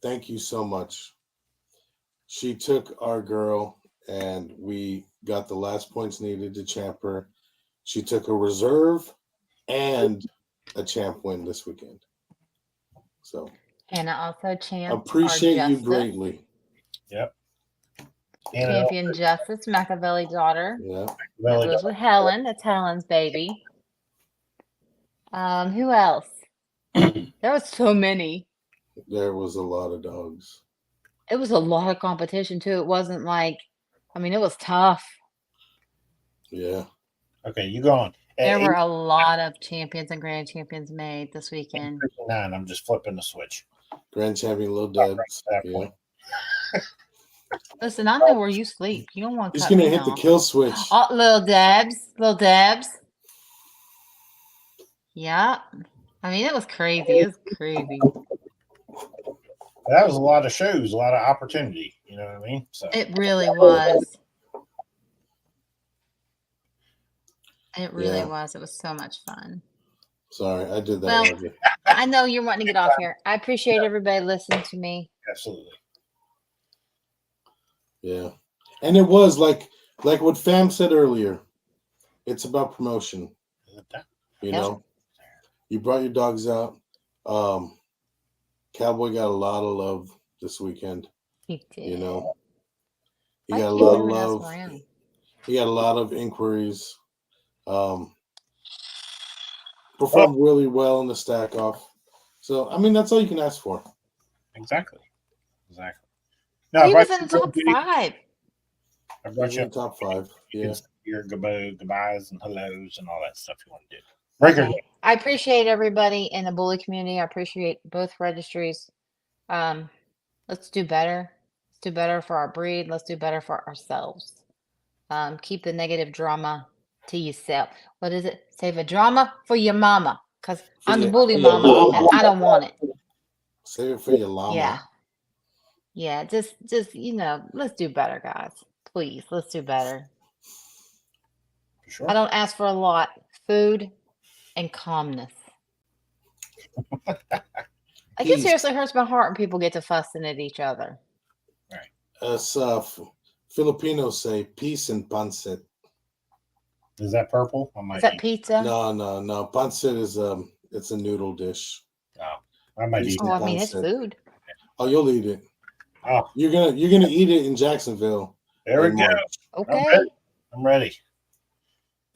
thank you so much. She took our girl, and we got the last points needed to champ her. She took a reserve and a champ win this weekend. So Anna also champ. appreciate our you Justice, greatly. Yep. Champion Justice, Machiavelli daughter. Yeah. That goes with Helen. That's Helen's baby. Who else? There was so many. There was a lot of dogs. It was a lot of competition too. It wasn't like, I mean, it was tough. Yeah. Okay, you go on. There were a lot of champions and grand champions made this weekend. 9, I'm just flipping the switch. Grand champion Lil Debs. That Yeah. point. Listen, I know where you sleep. You don't want to He's cut gonna me hit the off. kill switch. Oh, Lil Debs. Yeah. I mean, it was crazy. It was crazy. That was a lot of shows, a lot of opportunity. You know what I mean? So It really was. It really Yeah. was. It was so much fun. Sorry, I did that. Well, Roger. I know you're wanting to get off here. I appreciate everybody listening to me. absolutely. Yeah. And it was like what Fam said earlier. It's about promotion. Is it that? You Yep. know, you brought your dogs out. Cowboy got a lot of love this weekend. He did. You know, he Why got a can't lot of everyone ask love. around? He got a lot of inquiries. Performed really well in the stack off. So I mean, that's all you can ask for. Exactly. No, He I was brought in the top you- 5. I brought He's you in the top 5. You Yeah. can say your goodbyes and hellos and all that stuff you want to do. Breaker. Okay. I appreciate everybody in the bully community. I appreciate both registries. Let's do better. Let's do better for our breed. Let's do better for ourselves. Keep the negative drama to yourself. What is it? Save a drama for your mama. Because I'm the bully for your mama llama. and I don't want it. Save it for your llama. Yeah. Yeah. Just, let's do better, guys. Please, let's do better. For sure. I don't ask for a lot. Food and calmness. It Peace. seriously hurts my heart when people get to fussing at each other. As Filipinos say, peace and pancit. Is that purple? I might Is that eat. pizza? No. Pancit is it's a noodle dish. Oh, I might eat. Oh, it. I mean, it's food. Oh, you'll eat it. Oh, You're gonna eat it in Jacksonville. there we in go. March. Okay. I'm ready.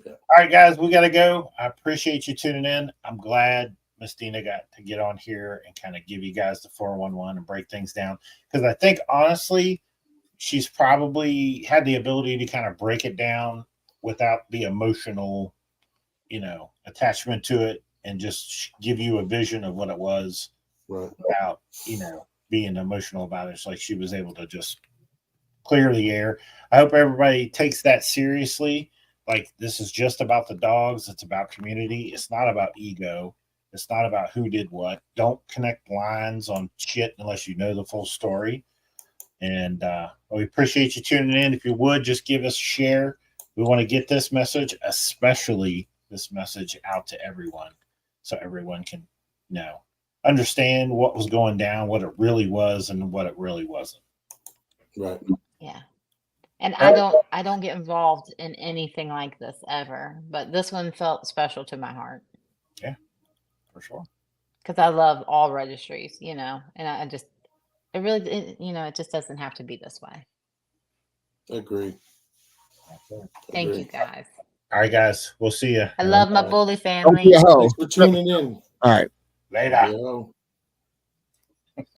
Yeah. All right, guys, we got to go. I appreciate you tuning in. I'm glad Miss Dina got to get on here and kind of give you guys the 411 and break things down. Because I think, honestly, she's probably had the ability to kind of break it down without the emotional, attachment to it and just give you a vision of what it was Right. without, being emotional about it. It's like she was able to just clear the air. I hope everybody takes that seriously. Like, this is just about the dogs. It's about community. It's not about ego. It's not about who did what. Don't connect lines on shit unless you know the full story. And we appreciate you tuning in. If you would, just give us a share. We want to get this message, especially this message, out to everyone so everyone can understand what was going down, what it really was, and what it really wasn't. Right. Yeah. And I don't get involved in anything like this ever, but this one felt special to my heart. Yeah, for sure. Because I love all registries, and it just doesn't have to be this way. Agree. Thank you, guys. All right, guys. We'll see you. I love my bully Don't family. be a hoe. Thanks for tuning in. All right. Later. Yo.